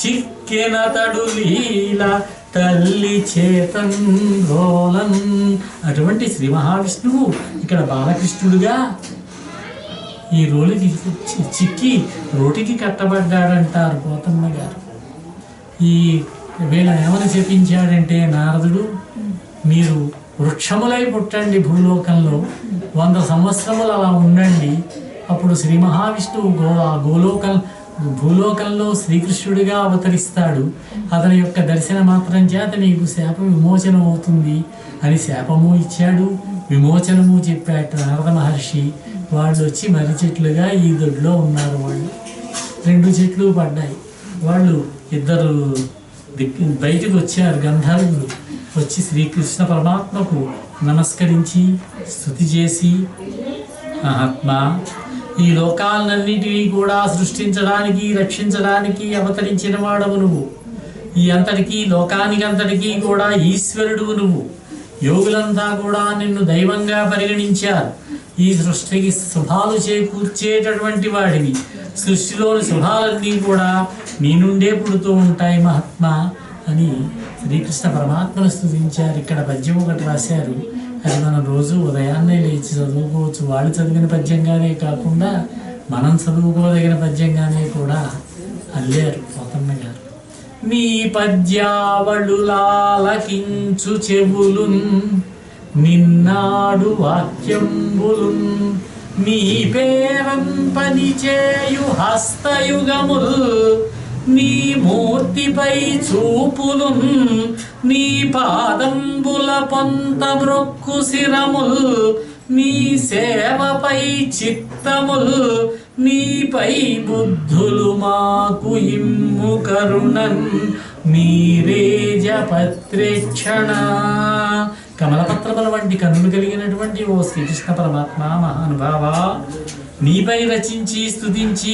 చిక్కెన తడు లీల తల్లి చేతన్ రోలన్. అటువంటి శ్రీ మహావిష్ణువు ఇక్కడ బాలకృష్ణుడుగా ఈ రోలికి చిక్కి రోటికి కట్టబడ్డాడంటారు పోతమ్మ గారు. ఈ వీళ్ళని ఏమని చెప్పించాడంటే నారదుడు, మీరు వృక్షములై పుట్టండి భూలోకంలో, 100 సంవత్సరములు అలా ఉండండి, అప్పుడు శ్రీ మహావిష్ణువు భూలోకంలో శ్రీకృష్ణుడిగా అవతరిస్తాడు. అతని యొక్క దర్శన మాత్రం చేత నీకు శాప విమోచనం అవుతుంది అని శాపము ఇచ్చాడు, విమోచనము చెప్పాడు నారద మహర్షి. వాళ్ళు వచ్చి మర్రి చెట్లుగా ఈ దొడ్లో ఉన్నారు. వాళ్ళు 2 చెట్లు పడ్డాయి. వాళ్ళు ఇద్దరు బయటకు వచ్చారు. గంధర్వులు వచ్చి శ్రీకృష్ణ పరమాత్మకు నమస్కరించి స్తుతి చేసి, మహాత్మా, ఈ లోకాలన్నిటినీ కూడా సృష్టించడానికి రక్షించడానికి అవతరించిన వాడవు నువ్వు. ఈ అంతటికీ లోకానికి అంతటికీ కూడా ఈశ్వరుడు నువ్వు. యోగులంతా కూడా నిన్ను దైవంగా పరిగణించారు. ఈ సృష్టికి శుభాలు చేకూర్చేటటువంటి వాడివి. సృష్టిలోని శుభాలన్నీ కూడా నీ నుండే పుడుతూ ఉంటాయి మహాత్మా అని శ్రీకృష్ణ పరమాత్మను స్తుతించారు. ఇక్కడ పద్యం ఒకటి రాశారు, అది మనం రోజు ఉదయాన్నే లేచి చదువుకోవచ్చు. వాళ్ళు చదివిన పద్యంగానే కాకుండా మనం చదువుకోదగిన పద్యంగానే కూడా అల్లారు పోతన్న గారు. నీ పద్యావళులాలకించు చెవులున్ నిన్నాడు వాక్యంబులున్ నీ పేరం పనిచేయు హస్తయుగముల్ నీ మూర్తిపై చూపులున్ నీ పాదంబుల పొంత మ్రొక్కు శిరముల్ నీ సేవపై చిత్తముల్ నీపై బుద్ధులు మాకు ఇమ్ము కరుణన్ నీరేజ పత్రేక్షణ. కమలపత్రముల వంటి కన్నులు కలిగినటువంటి ఓ శ్రీకృష్ణ పరమాత్మ మహానుభావ, నీపై రచించి స్తుతించి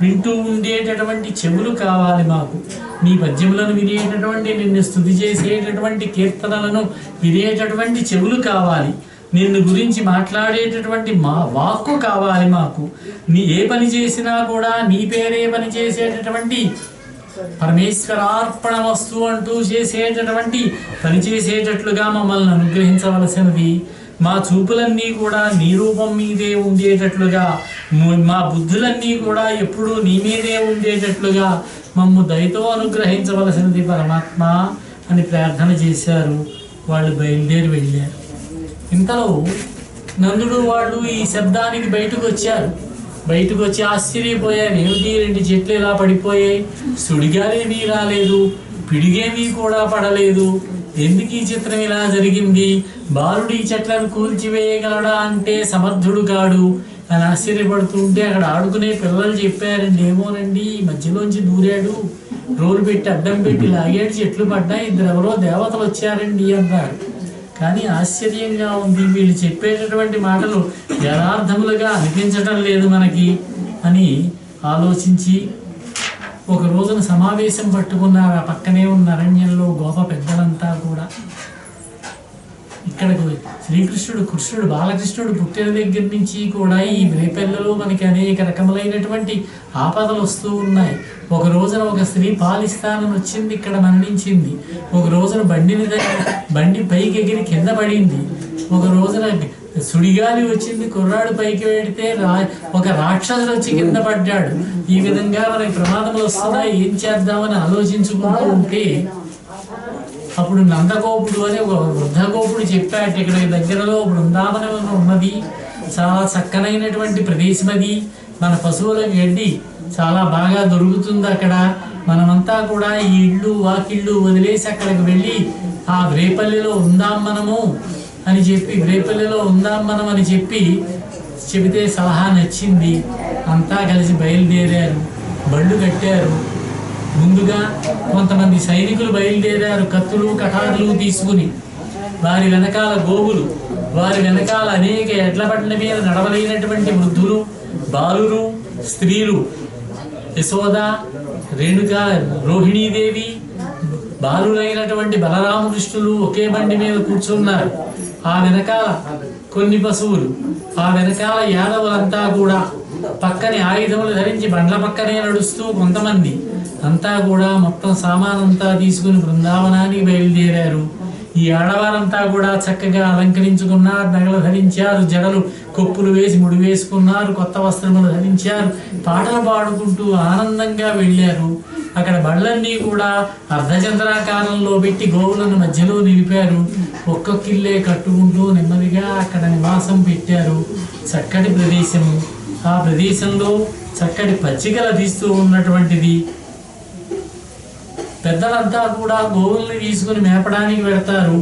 వింటూ ఉండేటటువంటి చెవులు కావాలి మాకు. నీ పద్యములను వినేటటువంటి, నిన్ను స్తుతి చేసేటటువంటి కీర్తనలను వినేటటువంటి చెవులు కావాలి. నిన్ను గురించి మాట్లాడేటటువంటి వాక్కు కావాలి మాకు. నీ ఏ పని చేసినా కూడా నీ పేరే పని చేసేటటువంటి పరమేశ్వరార్పణ వస్తువు అంటూ చేసేటటువంటి పని చేసేటట్లుగా మమ్మల్ని అనుగ్రహించవలసినది. మా చూపులన్నీ కూడా నీ రూపం మీదే ఉండేటట్లుగా, మా బుద్ధులన్నీ కూడా ఎప్పుడూ నీ మీదే ఉండేటట్లుగా మమ్ము దయతో అనుగ్రహించవలసినది పరమాత్మ అని ప్రార్థన చేశారు. వాళ్ళు బయలుదేరి వెళ్ళారు. ఇంతలో నందుడు వాళ్ళు ఈ శబ్దానికి బయటకు వచ్చారు. బయటకు వచ్చి ఆశ్చర్యపోయారు. ఏమిటి, 2 చెట్లు ఇలా పడిపోయాయి, సుడిగాలేమీ రాలేదు, పిడిగేమీ కూడా పడలేదు, ఎందుకు ఈ చిత్రం ఇలా జరిగింది? బాలుడు ఈ చెట్లను కూల్చివేయగలడా అంటే సమర్థుడు కాడు అని ఆశ్చర్యపడుతుంటే అక్కడ ఆడుకునే పిల్లలు చెప్పారండి, ఏమోనండి ఈ మధ్యలోంచి దూరాడు, రోలు పెట్టి అడ్డం పెట్టి లాగాడు, చెట్లు పడ్డాయి, 2 ఎవరో దేవతలు వచ్చారండి అన్నారు. కానీ ఆశ్చర్యంగా ఉంది, వీళ్ళు చెప్పేటటువంటి మాటలు యథార్థములుగా అనిపించటం లేదు మనకి అని ఆలోచించి ఒక రోజున సమావేశం పట్టుకున్నారు. ఆ పక్కనే ఉన్న అరణ్యంలో గోప పెద్దలంతా కూడా. ఇక్కడకు కృష్ణుడు బాలకృష్ణుడు పుట్టిన దగ్గర నుంచి కూడా ఈ రేపల్లెలో మనకి అనేక రకములైనటువంటి ఆపదలు వస్తూ ఉన్నాయి. ఒక రోజున ఒక స్త్రీ పాలిస్తానని వచ్చింది, ఇక్కడ మరణించింది. ఒక రోజున బండి పైకి ఎగిరి కింద పడింది. ఒక రోజున సుడిగాలి వచ్చింది, కుర్రాడు పైకి వెడితే ఒక రాక్షసుడు వచ్చి కింద పడ్డాడు. ఈ విధంగా మనకి ప్రమాదములు వస్తున్నాయి, ఏం చేద్దామని ఆలోచించుకుంటూ ఉంటే అప్పుడు నందగోపుడు అని ఒక వృద్ధగోపుడు చెప్పాడు, ఇక్కడికి దగ్గరలో బృందావనం ఉన్నది, చాలా చక్కనైనటువంటి ప్రదేశం అది, మన పశువుల గడ్డి చాలా బాగా దొరుకుతుంది అక్కడ, మనమంతా కూడా ఈ ఇళ్ళు వాకిళ్ళు వదిలేసి అక్కడికి వెళ్ళి ఆ రేపల్లిలో ఉందాం మనము అని చెప్పి చెబితే సలహా నచ్చింది. అంతా కలిసి బయలుదేరారు, బళ్ళు కట్టారు. ముందుగా కొంతమంది సైనికులు బయలుదేరారు, కత్తులు కటార్లు తీసుకుని. వారి వెనకాల గోవులు, వారి వెనకాల అనేక ఎడ్ల బండ్ల మీద నడవలేనటువంటి వృద్ధులు, బాలురు, స్త్రీలు, యశోద, రేణుక, రోహిణీదేవి, బాలురైనటువంటి బలరామకృష్ణులు ఒకే బండి మీద కూర్చున్నారు. ఆ వెనకాల కొన్ని పశువులు, ఆ వెనకాల యాదవులంతా కూడా పక్కనే ఆయుధములు ధరించి బండ్ల పక్కనే నడుస్తూ కొంతమంది అంతా కూడా మొత్తం సామానంతా తీసుకుని బృందావనానికి బయలుదేరారు. ఈ ఆడవారంతా కూడా చక్కగా అలంకరించుకున్నారు, నగలు ధరించారు, జడలు కొప్పులు వేసి ముడి వేసుకున్నారు, కొత్త వస్త్రములు ధరించారు, పాటలు పాడుకుంటూ ఆనందంగా వెళ్ళారు. అక్కడ బళ్ళన్నీ కూడా అర్ధచంద్రాకారంలో పెట్టి గోవులను మధ్యలో నిలిపారు. ఒక్కొక్కిల్లే కట్టుకుంటూ నెమ్మదిగా అక్కడ నివాసం పెట్టారు. చక్కటి ప్రదేశము, ఆ ప్రదేశంలో చక్కటి పచ్చికల తీస్తూ ఉన్నటువంటిది. పెద్దలంతా కూడా గోవుల్ని తీసుకుని మేపడానికి వెడతారు.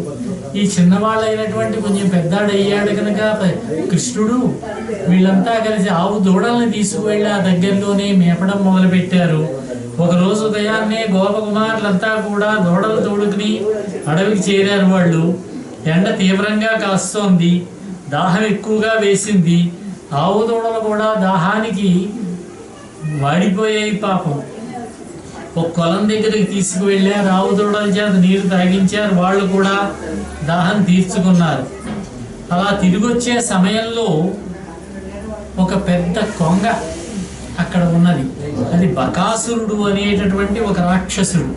ఈ చిన్నవాళ్ళైనటువంటి కొంచెం పెద్దాడయ్యాడు కనుక కృష్ణుడు వీళ్ళంతా కలిసి ఆవు దూడల్ని తీసుకువెళ్ళి ఆ దగ్గరలోనే మేపడం మొదలుపెట్టారు. ఒకరోజు ఉదయాన్నే గోపకుమారులంతా కూడా దూడలు తోడుకుని అడవికి చేరారు. వాళ్ళు ఎండ తీవ్రంగా కాస్తోంది, దాహం ఎక్కువగా వేసింది. ఆవు దూడలు కూడా దాహానికి వాడిపోయాయి పాపం. ఒక కొలం దగ్గరికి తీసుకువెళ్ళారు, ఆవు దూడల చేత నీరు తాగించారు. వాళ్ళు కూడా దాహం తీర్చుకున్నారు. అలా తిరిగి వచ్చే సమయంలో ఒక పెద్ద కొంగ అక్కడ ఉన్నది. అది బకాసురుడు అనేటటువంటి ఒక రాక్షసుడు.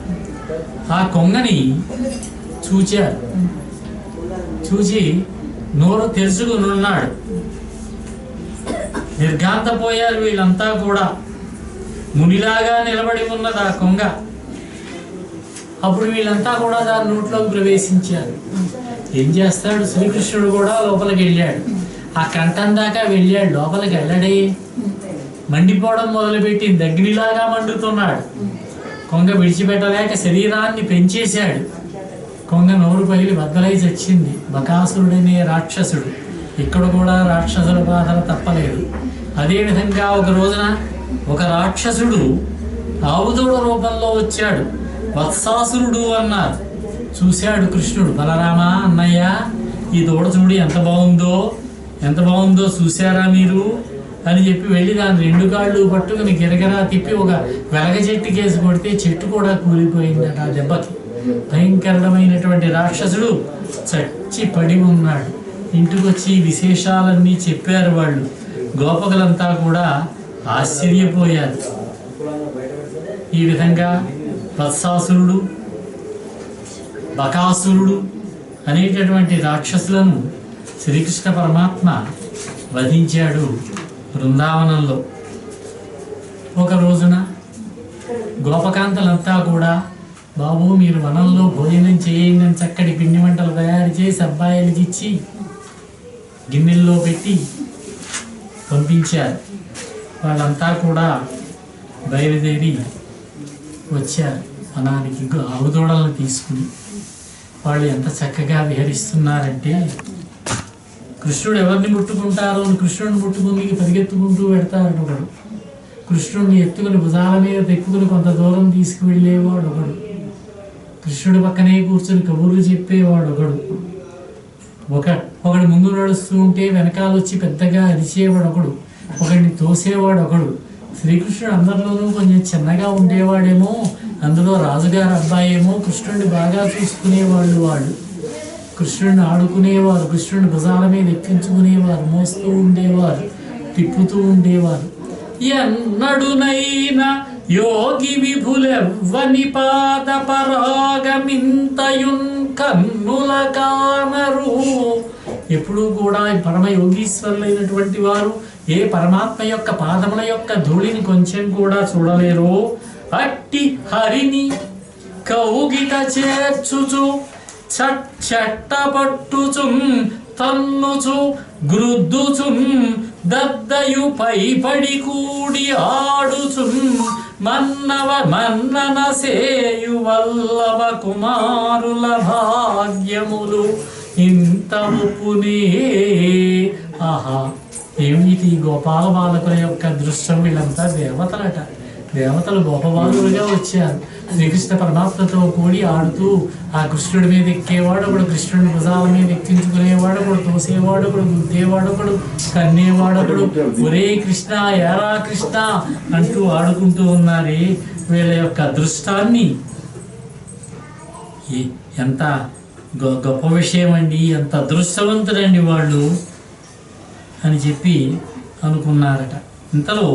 ఆ కొంగని చూచారు. చూచి నోరు తెరుచుకుని ఉన్నాడు. నిర్ఘాంతపోయారు వీళ్ళంతా కూడా. మునిలాగా నిలబడి ఉన్నది ఆ కొంగ. అప్పుడు వీళ్ళంతా కూడా దాని నోట్లోకి ప్రవేశించారు. ఏం చేస్తాడు? శ్రీకృష్ణుడు కూడా లోపలికి వెళ్ళాడు. ఆ కంఠం దాకా వెళ్ళాడు, లోపలికి వెళ్ళడే. మండిపోవడం మొదలుపెట్టింది, అగ్నిలాగా మండుతున్నాడు. కొంగ విడిచిపెట్టలేక శరీరాన్ని పెంచేశాడు. కొంగ నోరు పగిలి బద్దలై చచ్చింది. బకాసురుడనే రాక్షసుడు. ఇక్కడ కూడా రాక్షసుల బాధలు తప్పలేదు. అదేవిధంగా ఒక రోజున ఒక రాక్షసుడు ఆవుదూడ రూపంలో వచ్చాడు. వత్సాసురుడు అన్నారు. చూశాడు కృష్ణుడు, బలరామా అన్నయ్య, ఈ దూడ చూడు ఎంత బాగుందో చూశారా మీరు అని చెప్పి వెళ్ళి దాని రెండు కాళ్ళు పట్టుకుని గిరగిరా తిప్పి ఒక వెలగ చెట్టు కేసి కొడితే చెట్టు కూడా కూలిపోయిందట ఆ దెబ్బకి. భయంకరమైనటువంటి రాక్షసుడు చచ్చి పడి ఉన్నాడు. ఇంటికి వచ్చి విశేషాలన్నీ చెప్పారు వాళ్ళు. గోపకులంతా కూడా ఆశ్చర్యపోయారు. ఈ విధంగా వత్సాసురుడు, బకాసురుడు అనేటటువంటి రాక్షసులను శ్రీకృష్ణ పరమాత్మ వధించాడు బృందావనంలో. ఒక రోజున గోపకాంతలంతా కూడా, బాబు మీరు వనంలో భోజనం చేయండి అని చక్కటి పిండి వంటలు తయారు చేసి అబ్బాయిలకి ఇచ్చి గిన్నెల్లో పెట్టి పంపించారు. వాళ్ళంతా కూడా బయలుదేరి వచ్చారు వనానికి ఆవుదూడలను తీసుకుని. వాళ్ళు ఎంత చక్కగా విహరిస్తున్నారంటే, కృష్ణుడు ఎవరిని ముట్టుకుంటారో అని కృష్ణుడిని ముట్టుకుని పరిగెత్తుకుంటూ పెడతాడు ఒకడు. కృష్ణుడిని ఎత్తుకుని భుజాల మీద తెక్కుకుని కొంత దూరం తీసుకువెళ్ళేవాడు ఒకడు. కృష్ణుడి పక్కనే కూర్చొని కబుర్లు చెప్పేవాడు ఒకడు. ఒకడు ముందు నడుస్తూ ఉంటే వెనకాల వచ్చి పెద్దగా అరిచేవాడు ఒకడు. ఒకడిని తోసేవాడు ఒకడు. శ్రీకృష్ణుడు అందరిలోనూ కొంచెం చిన్నగా ఉండేవాడేమో, అందులో రాజుగారి అబ్బాయేమో. కృష్ణుడిని బాగా చూసుకునేవాళ్ళు వాళ్ళు. కృష్ణుడిని ఆడుకునేవారు, కృష్ణుడిని భుజాల మీద ఎక్కించుకునేవారు, మోస్తూ ఉండేవారు, తిప్పుతూ ఉండేవారు. ఎన్నడునైనా యోగి విభులెవ్వని పాద పరాగమింతయున్ కన్నుల కానరు. ఎప్పుడూ కూడా పరమ యోగీశ్వరులైనటువంటి వారు ఏ పరమాత్మ యొక్క పాదముల యొక్క ధూళిని కొంచెం కూడా చూడలేరు. అట్టి హరిని కౌగిట చేర్చుచు చట్టపట్టుచున్ తన్నుచు గ్రుద్దుచున్ దద్దయు పైపడి కూడి ఆడుచున్ మన్నన సేయు వల్లభ కుమారుల భాగ్యములు ఇంత ఒప్పునే. ఆహా, ఏమిటి గోపాల బాలకుల యొక్క దృశ్యం! వీళ్ళంతా దేవతలట. దేవతలు గోపబాలులుగా వచ్చారు. శ్రీకృష్ణ పరమాత్మతో కూడి ఆడుతూ ఆ కృష్ణుడి మీద ఎక్కేవాడు ఒకడు, కృష్ణుడి భుజాల మీద ఎక్కించుకునేవాడు ఒకడు, తోసేవాడు ఒకడు, గుద్దేవాడు ఒకడు, కన్నేవాడు ఒకడు. ఒరే కృష్ణ, యారా కృష్ణ అంటూ ఆడుకుంటూ ఉన్నారే. వీళ్ళ యొక్క అదృష్టాన్ని ఎంత గొప్ప విషయం అండి, ఎంత అదృష్టవంతుడండి వాళ్ళు అని చెప్పి అనుకున్నారట. ఇంతలో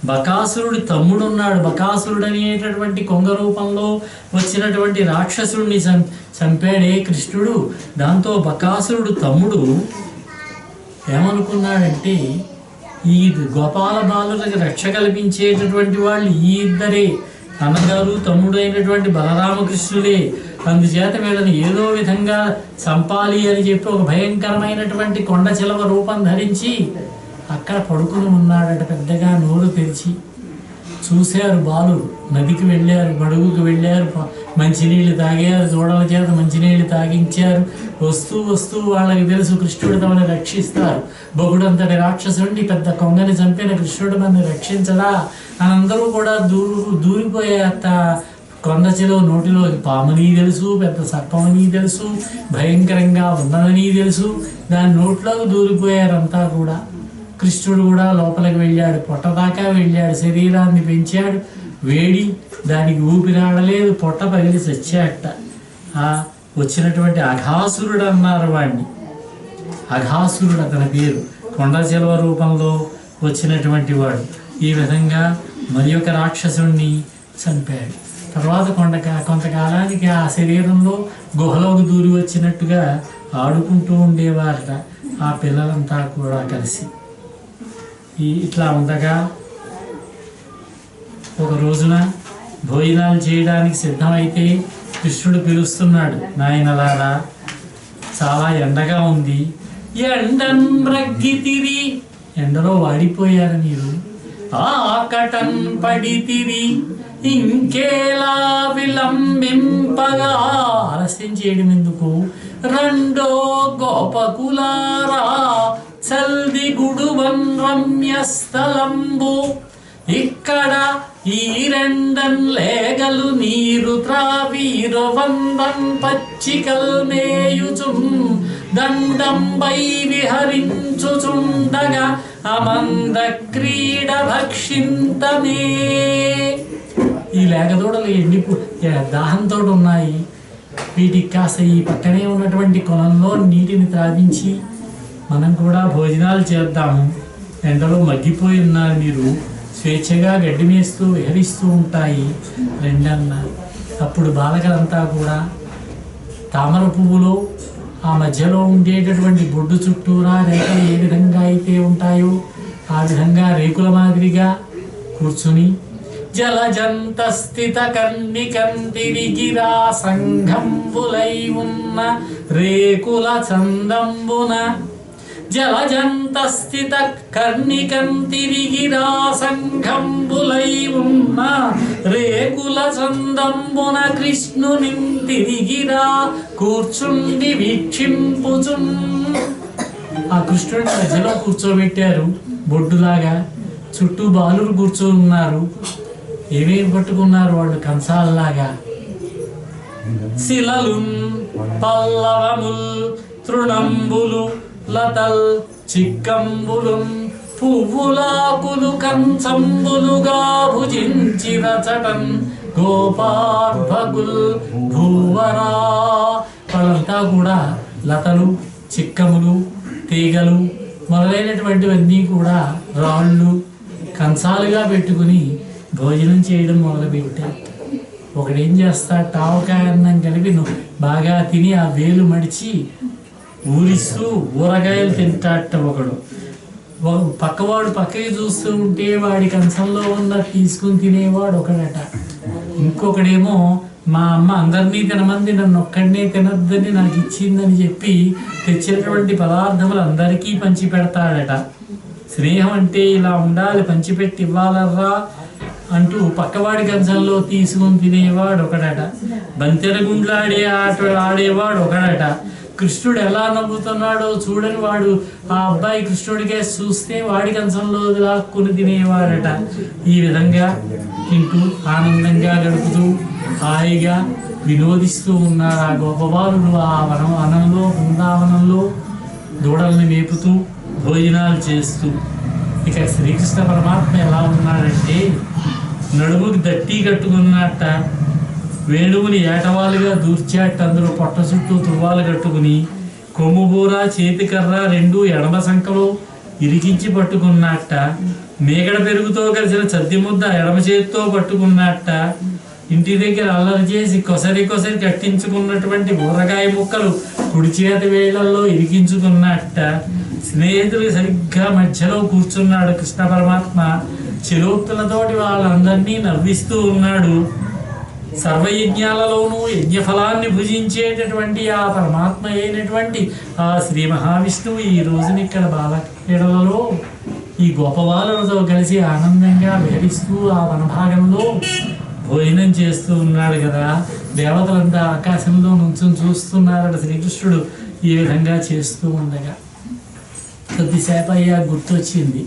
బకాసురుడి తమ్ముడున్నాడు. బకాసురుడు అనేటటువంటి కొంగ రూపంలో వచ్చినటువంటి రాక్షసుడిని చంపాడే కృష్ణుడు. దాంతో బకాసురుడు తమ్ముడు ఏమనుకున్నాడంటే, ఈ గోపాల బాలులకు రక్ష కల్పించేటటువంటి వాళ్ళు ఈ ఇద్దరే, అన్నగారు తమ్ముడు అయినటువంటి బలరామకృష్ణులే. అందుచేత వీళ్ళని ఏదో విధంగా చంపాలి అని చెప్పి ఒక భయంకరమైనటువంటి కొండ చిలవ రూపం ధరించి అక్కడ పడుకుని ఉన్నాడట. పెద్దగా నోరు తెరిచి చూశారు బాలురు. నదికి వెళ్ళారు, మడుగుకి వెళ్ళారు, మంచినీళ్ళు తాగారు, దూడల చేత మంచినీళ్ళు తాగించారు. వస్తూ వస్తూ వాళ్ళకి తెలుసు కృష్ణుడు తమని రక్షిస్తారు. బొగుడంతటి రాక్షసుడిని పెద్ద కొంగని చంపిన కృష్ణుడు మనని రక్షించడా అని అందరూ కూడా దూరిపోయేంత కొండ చెలో నోటిలోకి పాముని తెలుసు, పెద్ద సర్పమని తెలుసు, భయంకరంగా ఉన్నదని తెలుసు. దాని నోట్లోకి దూరిపోయారంతా కూడా. కృష్ణుడు కూడా లోపలికి వెళ్ళాడు, పొట్ట దాకా వెళ్ళాడు, శరీరాన్ని పెంచాడు. వేడి దానికి ఊపిరాడలేదు, పొట్ట పగిలి చచ్చాట. వచ్చినటువంటి అఘాసురుడు అన్నారు వాడిని. అఘాసురుడు అతని పేరు. కొండ చెలవ రూపంలో వచ్చినటువంటి వాడు. ఈ విధంగా మరి ఒక రాక్షసుడిని చంపాడు. తర్వాత కొంతకాలానికి ఆ శరీరంలో గుహలోకి దూరి వచ్చినట్టుగా ఆడుకుంటూ ఉండేవారట ఆ పిల్లలంతా కూడా కలిసి. ఇట్లా ఉండగా ఒక రోజున భోజనాలు చేయడానికి సిద్ధమైతే కృష్ణుడు పిలుస్తున్నాడు, నాయనలారా చాలా ఎండగా ఉంది, ఎండన్ రగ్గితిరి, ఎండలో వాడిపోయారు మీరు, ఆకటన్ పడితిరి, ఇంకేలా విలంబింపగా, ఆలస్యం చేయడం ఎందుకు, రెండో గోపకులారా చల్ది గుడువన్ రమ్యస్థలంబు, ఇక్కడ ఈ రెండన్ లేగలు నీరు త్రావీరు వందన్ పచ్చికల్ మేయుచుం, దండంబై విహరించుచుండగా అమంద క్రీడ భక్షింతమే. ఈ లేగదూడలు ఎన్ని దాహంతో ఉన్నాయి. వీటికి కాస్త ఈ పక్కనే ఉన్నటువంటి కొలంలో నీటిని త్రాగించి మనం కూడా భోజనాలు చేద్దాము, ఎండలో మగ్గిపోయి ఉన్నారు మీరు, స్వేచ్ఛగా గడ్డి మేస్తూ విహరిస్తూ ఉంటాయి రెండన్నారు. అప్పుడు బాలకలంతా కూడా తామర పువ్వులో ఆ మధ్యలో ఉండేటటువంటి బొడ్డు చుట్టూరా రేఖలు ఏ విధంగా అయితే ఉంటాయో ఆ విధంగా రేకుల మాదిరిగా కూర్చుని, జలజంత స్థిత కర్ణికంతిరిగిరా సంఘంబులై ఉన్న రేకుల చందంబున, జలజంత స్థిత కర్ణికంతిరిగిరా సంఘంబులై ఉన్న రేకుల చందంబున, కృష్ణుని తిరిగిరా కూర్చుండి వీక్షింపుచున్. ఆ కృష్ణుడి మధ్యలో కూర్చోబెట్టారు బొడ్డులాగా, చుట్టూ బాలురు కూర్చొని ఉన్నారు. ఏమేమి పట్టుకున్నారు వాళ్ళు, కంసాలలాగా, శిలలు పల్లవముల్ తృణంబులు లతల్ చిక్కంబులు పువ్వులాకులు కంచంబులుగా భుజించిన చటన్ గోపార్భగుల్ భూవరా. వాళ్ళంతా కూడా లతలు, చిక్కములు, తీగలు మొదలైనటువంటివన్నీ కూడా రాళ్ళు కంచాలుగా పెట్టుకుని భోజనం చేయడం మొదలుపెట్టారు. ఒకడేం చేస్తాడు, టావకాయ అన్నం కలిపి బాగా తిని ఆ వేలు మడిచి ఊరిస్తూ ఊరగాయలు తింటాట ఒకడు. పక్కవాడు పక్కకి చూస్తూ ఉంటే వాడి కంచంలో ఉన్న తీసుకుని తినేవాడు ఒకడట. ఇంకొకడేమో మా అమ్మ అందరినీ తినమంది, నన్ను ఒక్కడినే తినద్దని నాకు ఇచ్చిందని చెప్పి తెచ్చినటువంటి పదార్థములు అందరికీ పంచి పెడతాడట. స్నేహం అంటే ఇలా ఉండాలి, పంచిపెట్టి ఇవ్వాలర్రా అంటూ పక్కవాడి కంచంలో తీసుకుని తినేవాడు ఒకడట. బంతెరగుండ్లాడే ఆట ఆడేవాడు ఒకడట. కృష్ణుడు ఎలా నవ్వుతున్నాడో చూడని వాడు ఆ అబ్బాయి కృష్ణుడికే చూస్తే వాడి కంచంలో లాక్కుని తినేవాడట. ఈ విధంగా తింటూ ఆనందంగా గడుపుతూ హాయిగా వినోదిస్తూ ఉన్నారు ఆ గోపబాలుడు. ఆ వనంలో బృందావనంలో దూడల్ని మేపుతూ భోజనాలు చేస్తూ. ఇక శ్రీకృష్ణ పరమాత్మ ఎలా ఉన్నాడంటే, నడుముకి దట్టి కట్టుకున్నట్ట, వేణువుని ఏటవాలుగా దూర్చాట, అందులో పొట్ట చుట్టూ తువ్వాలు కట్టుకుని, కొమ్ముబూర చేతికర్ర రెండు ఎడమ సంఖలో ఇరికించి పట్టుకున్నట్ట, మేగడ పెరుగుతో కలిసిన చద్ది ముద్ద ఎడమ చేతితో పట్టుకున్నట్ట, ఇంటి దగ్గర అల్లరి చేసి కొసరి కట్టించుకున్నటువంటి ఊరగాయ ముక్కలు కుడి చేతి వేళ్లలో ఇరికించుకున్నట్ట, స్నేహితులు సరిగ్గా మధ్యలో కూర్చున్నాడు కృష్ణ పరమాత్మ. చిరోక్తులతోటి వాళ్ళందరినీ నవ్విస్తూ ఉన్నాడు. సర్వయజ్ఞాలలోనూ యజ్ఞఫలాన్ని భుజించేటటువంటి ఆ పరమాత్మ అయినటువంటి ఆ శ్రీ మహావిష్ణువు ఈ రోజున ఇక్కడ బాలక్రీడలలో ఈ గోపబాలులతో కలిసి ఆనందంగా విహరిస్తూ ఆ వనభాగంలో భోజనం చేస్తూ ఉన్నాడు కదా. దేవతలంతా ఆకాశంలో నుంచుని చూస్తున్నారట శ్రీకృష్ణుడు ఈ విధంగా చేస్తూ ఉండగా. కొద్దిసేపు అయ్యా గుర్తొచ్చింది,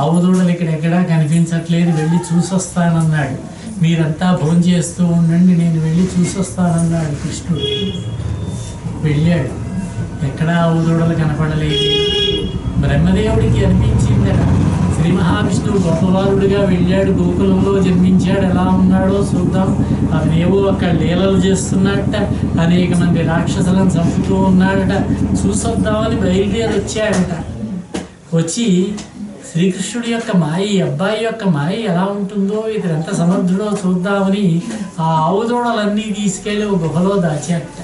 ఆవు దూడలు ఇక్కడెక్కడా కనిపించట్లేదు, వెళ్ళి చూసొస్తానన్నాడు. మీరంతా భోజనం చేస్తూ ఉండండి, నేను వెళ్ళి చూసొస్తానన్నాడు కృష్ణుడు. వెళ్ళాడు. ఎక్కడా ఆవు దూడలు కనపడలేదు. బ్రహ్మదేవుడికి అనిపించిందట, శ్రీ మహావిష్ణువు గొప్పవారుడిగా వెళ్ళాడు, గోకులంలో జన్మించాడు, ఎలా ఉన్నాడో చూద్దాం. అతనేవో అక్కడ లీలలు చేస్తున్నట్ట, అనేక మంది రాక్షసులను చంపుతూ ఉన్నాడట, చూసొద్దామని బయలుదేరి వచ్చాడట. వచ్చి శ్రీకృష్ణుడి యొక్క మాయ, ఈ అబ్బాయి యొక్క మాయ ఎలా ఉంటుందో, ఇతను ఎంత సమర్థుడో చూద్దామని ఆ ఆవు దూడలన్నీ తీసుకెళ్ళి ఒక గుహలో దాచాడట.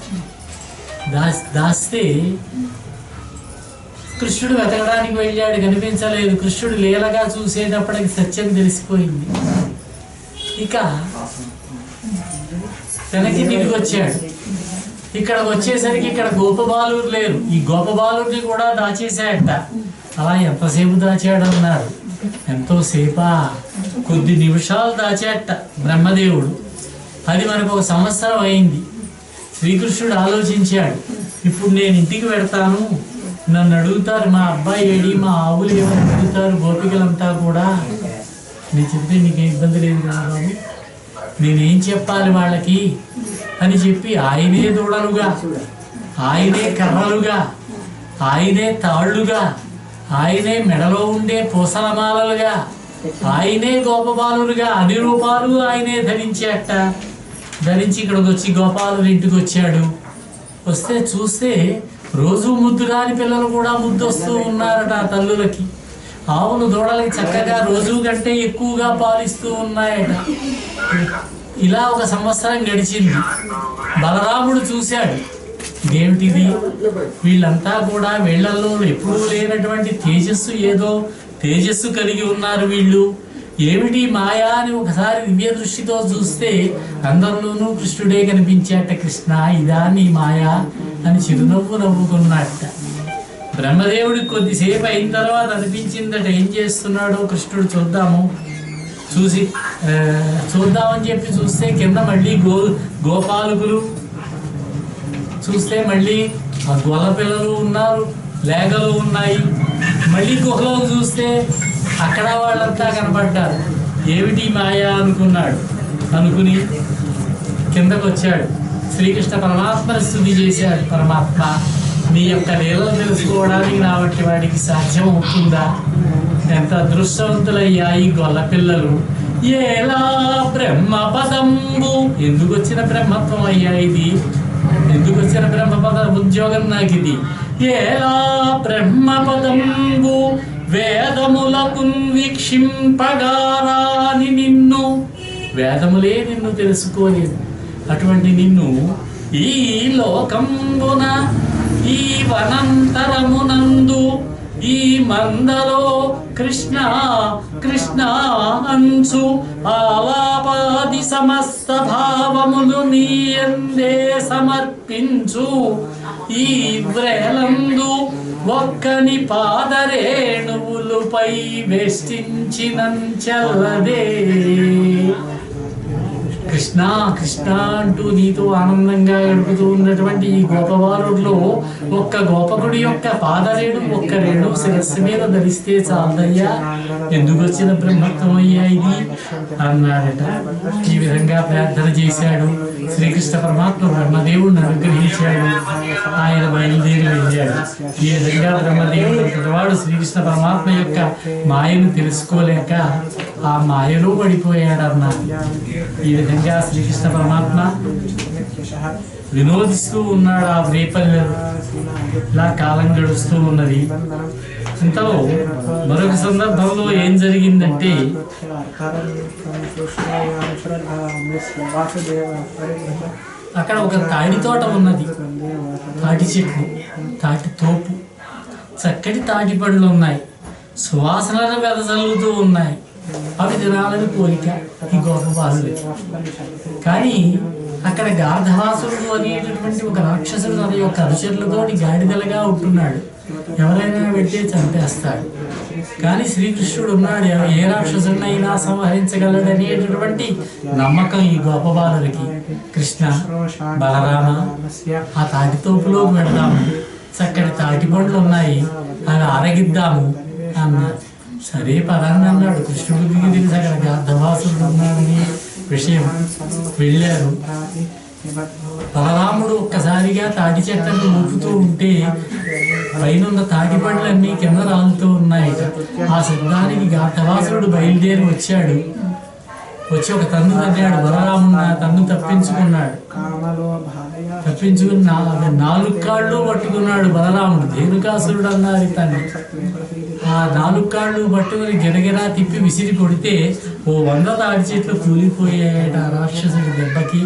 దాస్తే కృష్ణుడు వెతకడానికి వెళ్ళాడు, కనిపించలేదు. కృష్ణుడు లీలగా చూసేటప్పటికి సత్యం తెలిసిపోయింది. ఇక వెనక్కి తిరిగి వచ్చాడు. ఇక్కడ వచ్చేసరికి ఇక్కడ గోపబాలురు లేరు. ఈ గోపబాలుడిని కూడా దాచేశాడట. అలా ఎంతసేపు దాచాడన్నారు? ఎంతోసేపా? కొద్ది నిమిషాలు దాచాట బ్రహ్మదేవుడు. అది మనకు 1 సంవత్సరం అయింది. శ్రీకృష్ణుడు ఆలోచించాడు, ఇప్పుడు నేను ఇంటికి వెడతాను, నన్ను అడుగుతారు మా అబ్బాయి ఏడి, మా ఆవులు ఏమని అడుగుతారు గోపికలంతా కూడా. నేను చెప్తే నీకేం ఇబ్బంది లేదు కదా బాబు, నేనేం చెప్పాలి వాళ్ళకి అని చెప్పి ఆయనే దూడలుగా, ఆయనే కర్రలుగా, ఆయనే తాళ్ళుగా, ఆయనే మెడలో ఉండే పూసలమాలలుగా, ఆయనే గోపబాలురుగా అన్ని రూపాలు ఆయనే ధరించేట. ధరించి ఇక్కడికి వచ్చి గోపాలుని ఇంటికి వచ్చాడు. వస్తే చూస్తే రోజు ముద్దు రాని పిల్లలు కూడా ముద్దు వస్తూ ఉన్నారట ఆ తల్లులకి. ఆవులు దూడలకి చక్కగా రోజు కంటే ఎక్కువగా పాలిస్తూ ఉన్నాయట. ఇలా 1 సంవత్సరం గడిచింది. బలరాముడు చూశాడు, ఇదేమిటిది, వీళ్ళంతా కూడా వీళ్ళల్లో ఎప్పుడూ లేనటువంటి తేజస్సు, ఏదో తేజస్సు కలిగి ఉన్నారు వీళ్ళు, ఏమిటి మాయా అని ఒకసారి దివ్య దృష్టితో చూస్తే అందరిలోనూ కృష్ణుడే కనిపించాట. కృష్ణ, ఇదా నీ మాయా అని చిరునవ్వు నవ్వుకున్నట్ట. బ్రహ్మదేవుడికి కొద్దిసేపు అయిన తర్వాత అనిపించిందట, ఏం చేస్తున్నాడో కృష్ణుడు చూద్దాము, చూద్దామని చెప్పి చూస్తే కింద మళ్ళీ గోపాలకులు, చూస్తే మళ్ళీ గొల్ల పిల్లలు ఉన్నారు, లేగలు ఉన్నాయి. మళ్ళీ గుహలో చూస్తే అక్కడ వాళ్ళంతా కనపడ్డారు. ఏమిటి మాయా అనుకున్నాడు. అనుకుని కిందకు వచ్చాడు. శ్రీకృష్ణ పరమాత్మని స్తుతి చేశాడు. పరమాత్మ, నీ యొక్క లీలలు తెలుసుకోవడానికి నా వంటి వాడికి సాధ్యం అవుతుందా? ఎంత అదృష్టవంతులయ్యా ఈ గొల్ల పిల్లలు. ఏలా బ్రహ్మపదంబు, ఎందుకు వచ్చిన బ్రహ్మత్వం అయ్యా ఇది, ఎందుకు వచ్చిన బ్రహ్మపద ఉద్యోగం నాకు ఇది. ఏలా బ్రహ్మపదంబు వేదములకు వీక్షింపగారాని నిన్ను, వేదములే నిన్ను తెలుసుకోలేదు. అటువంటి నిన్ను ఈ లోకంబున ఈ వనంతరమునందు ఈ మందలో కృష్ణ కృష్ణ అంచు ఆలాపాది సమస్త భావములు నీయందే సమర్పించు. ఈ వ్రేలందు ఒక్కని పాదరేణువులపై వేష్టించినంచల్లదే. కృష్ణ కృష్ణ అంటూ నీతో ఆనందంగా గడుపుతూ ఉన్నటువంటి ఈ గోపబాలుడిలో ఒక్క గోపకుడి యొక్క పాదరేణు, ఒక్క రేణు శిరస్సు మీద ధరిస్తే చాలదయ్యా, ఎందుకు వచ్చిన బ్రహ్మత్వం అయ్యా ఇది అన్నాడట. ఈ విధంగా ప్రార్థన చేశాడు. శ్రీకృష్ణ పరమాత్మ బ్రహ్మదేవుడిని అనుగ్రహించాడు. ఆయన బయలుదేరి వెళ్ళాడు. ఈ విధంగా బ్రహ్మదేవుడు వాడు శ్రీకృష్ణ పరమాత్మ యొక్క మాయను తెలుసుకోలేక ఆ మాయలో పడిపోయాడన్నారు. ఈ విధంగా శ్రీకృష్ణ పరమాత్మ వినోదిస్తూ ఉన్నాడు. ఆ రేపల్లె ఇలా కాలం గడుస్తూ ఉన్నది. ఇంతలో మరొక సందర్భంలో ఏం జరిగిందంటే, అక్కడ ఒక తాడి తోట ఉన్నది. తాటి చెట్లు, తాటి తోపు, చక్కటి తాటి పండ్లు ఉన్నాయి, సువాసనలు వెదజల్లుతూ ఉన్నాయి. అవి తినాలని కోరిక ఈ గోపబాలుడు. కానీ అక్కడ గార్ధవాసుడు అనేటటువంటి ఒక రాక్షసుడు తన యొక్క అనుచరులతోటి గాడిదలుగా ఉంటున్నాడు. ఎవరైనా పెడితే చంపేస్తాడు. కానీ శ్రీకృష్ణుడు ఉన్నాడు, ఏ రాక్షసుడినైనా సంహరించగలడనేటటువంటి నమ్మకం ఈ గోపబాలుడికి. కృష్ణ, బలరామ, ఆ తాటితోపులోకి వెళదాము, చక్కటి తాటి పండ్లు ఉన్నాయి, అవి ఆరగిద్దాము అన్నాడు. సరే పదాన్ని అన్నాడు. కృష్ణుడికి తెలిసి అక్కడ గార్ధవాసుడు ఉన్నాడని విషయం. వెళ్ళారు. బలరాముడు ఒక్కసారిగా తాటి చెట్లను ఊపుతూ ఉంటే పైన తాటి పండ్లన్నీ కింద రాలుతూ ఉన్నాయి. ఆ శబ్దానికి గార్ధవాసుడు బయలుదేరి వచ్చాడు. వచ్చి ఒక తన్ను తన్నాడు. బలరాముడు తన్ను తప్పించుకున్నాడు. తప్పించుకుని 4 కాళ్ళు పట్టుకున్నాడు బలరాముడు. ధేనుకాసురుడు అన్నారు ఇతన్ని. ఆ 4 కాళ్ళు పట్టుకుని గిరగిరా తిప్పి విసిరి కొడితే ఓ 100 తాటి చెట్లు కూలిపోయాయట. రాక్షసుడి దెబ్బకి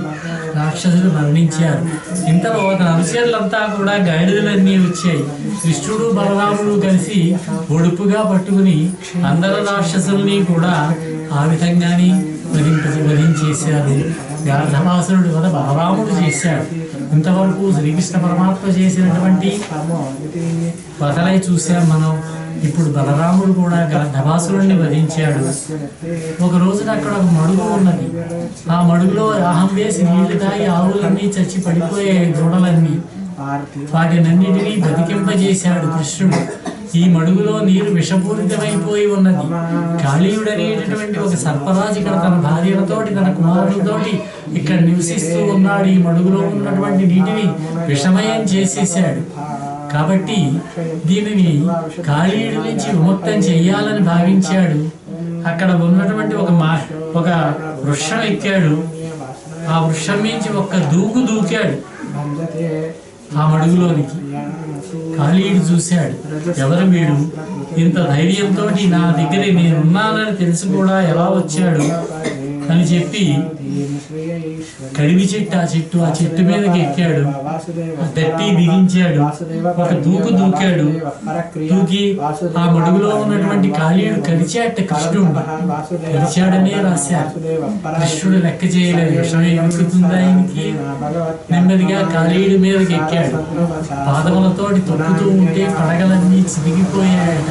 రాక్షసులు మరణించారు. ఇంతలో తన అనుచరులంతా కూడా గాడిదలన్నీ వచ్చాయి. కృష్ణుడు బలరాముడు కలిసి ఒడుపుగా పట్టుకుని అందరు రాక్షసుల్ని కూడా ఆ విధంగానే వధించేశారు. గార్ధవాసురుడు వద బలరాముడు చేశాడు. ఇంతవరకు శ్రీకృష్ణ పరమాత్మ చేసినటువంటి వదలై చూశాం మనం. ఇప్పుడు బలరాముడు కూడా గార్ధవాసురుడిని వధించాడు. ఒక రోజున అక్కడ ఒక మడుగు ఉన్నది. ఆ మడుగులో ఆహం వేసి నీళ్లు తాగి ఆవులన్నీ చచ్చి పడిపోయాయి దూడలన్నీ. వాటినన్నిటినీ బతికింపజేశాడు కృష్ణుడు. ఈ మడుగులో నీరు విషపూరితమైపోయి ఉన్నది. కాళీయుడనేటటువంటి ఒక సర్పరాజు ఇక్కడ తన భార్యలతోటి తన కుమారులతోటి ఇక్కడ నివసిస్తూ ఉన్నాడు. ఈ మడుగులో ఉన్నటువంటి నీటిని విషమయం చేసేసాడు. కాబట్టి దీనిని కాళీయుడి నుంచి విముక్తం చెయ్యాలని భావించాడు. అక్కడ ఉన్నటువంటి ఒక వృక్షం ఎక్కాడు. ఆ వృక్షం నుంచి ఒక్క దూకాడు ఆ మడుగులోనికి. కాళీయుడు చూశాడు, ఎవరు వీడు, ఇంత ధైర్యంతో నా దగ్గర నేనున్నానని తెలిసి కూడా ఎలా వచ్చాడు అని చెప్పి కడివి చెట్టు ఆ చెట్టు మీదకి ఎక్కాడు. తట్టి దిగించాడు. ఒక దూకాడు. దూకి ఆ మడుగులో ఉన్నటువంటి కాళీయుడు కరిచాట. కృష్ణుడు కరిచాడనే రాశారు. కృష్ణుడు లెక్క చేయలేదు. విషయం ఎక్కుతుందా ఆయనకి. నెమ్మదిగా కాళీయుడి మీదకి ఎక్కాడు. పాదములతోటి తొక్కుతూ ఉంటే పడగలన్నీ చిరిగిపోయాయట.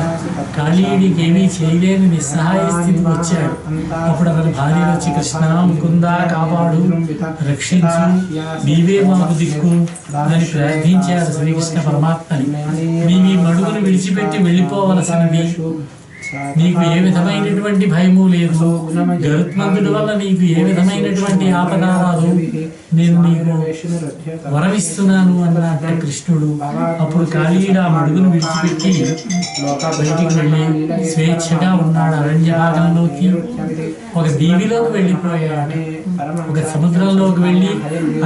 కాళీయుడికి ఏమీ చేయలేని నిస్సహాయ స్థితికి వచ్చాడు. అప్పుడు అతని భార్య వచ్చి, కృష్ణ, ముకుందా, కాపాడు, రక్షించు, నీవే మాకు దిక్కు అని ప్రార్థించారు శ్రీకృష్ణ పరమాత్మని. నీవి మడుగును విడిచిపెట్టి వెళ్ళిపోవలసినది. నీకు ఏ విధమైనటువంటి భయము లేదు. గరుత్మంతుడి వల్ల నీకు ఏ విధమైనటువంటి ఆపద రాదు. నేను నీకు వరమిస్తున్నాను అన్నట్ట కృష్ణుడు. అప్పుడు కాళీయుడు ఆ మడుగును విడిచిపెట్టి బయటికి వెళ్ళి స్వేచ్ఛగా ఉన్నాడు. అరణ్య భాగంలోకి ఒక దీవిలోకి వెళ్ళిపోయాడు. ఒక సముద్రంలోకి వెళ్ళి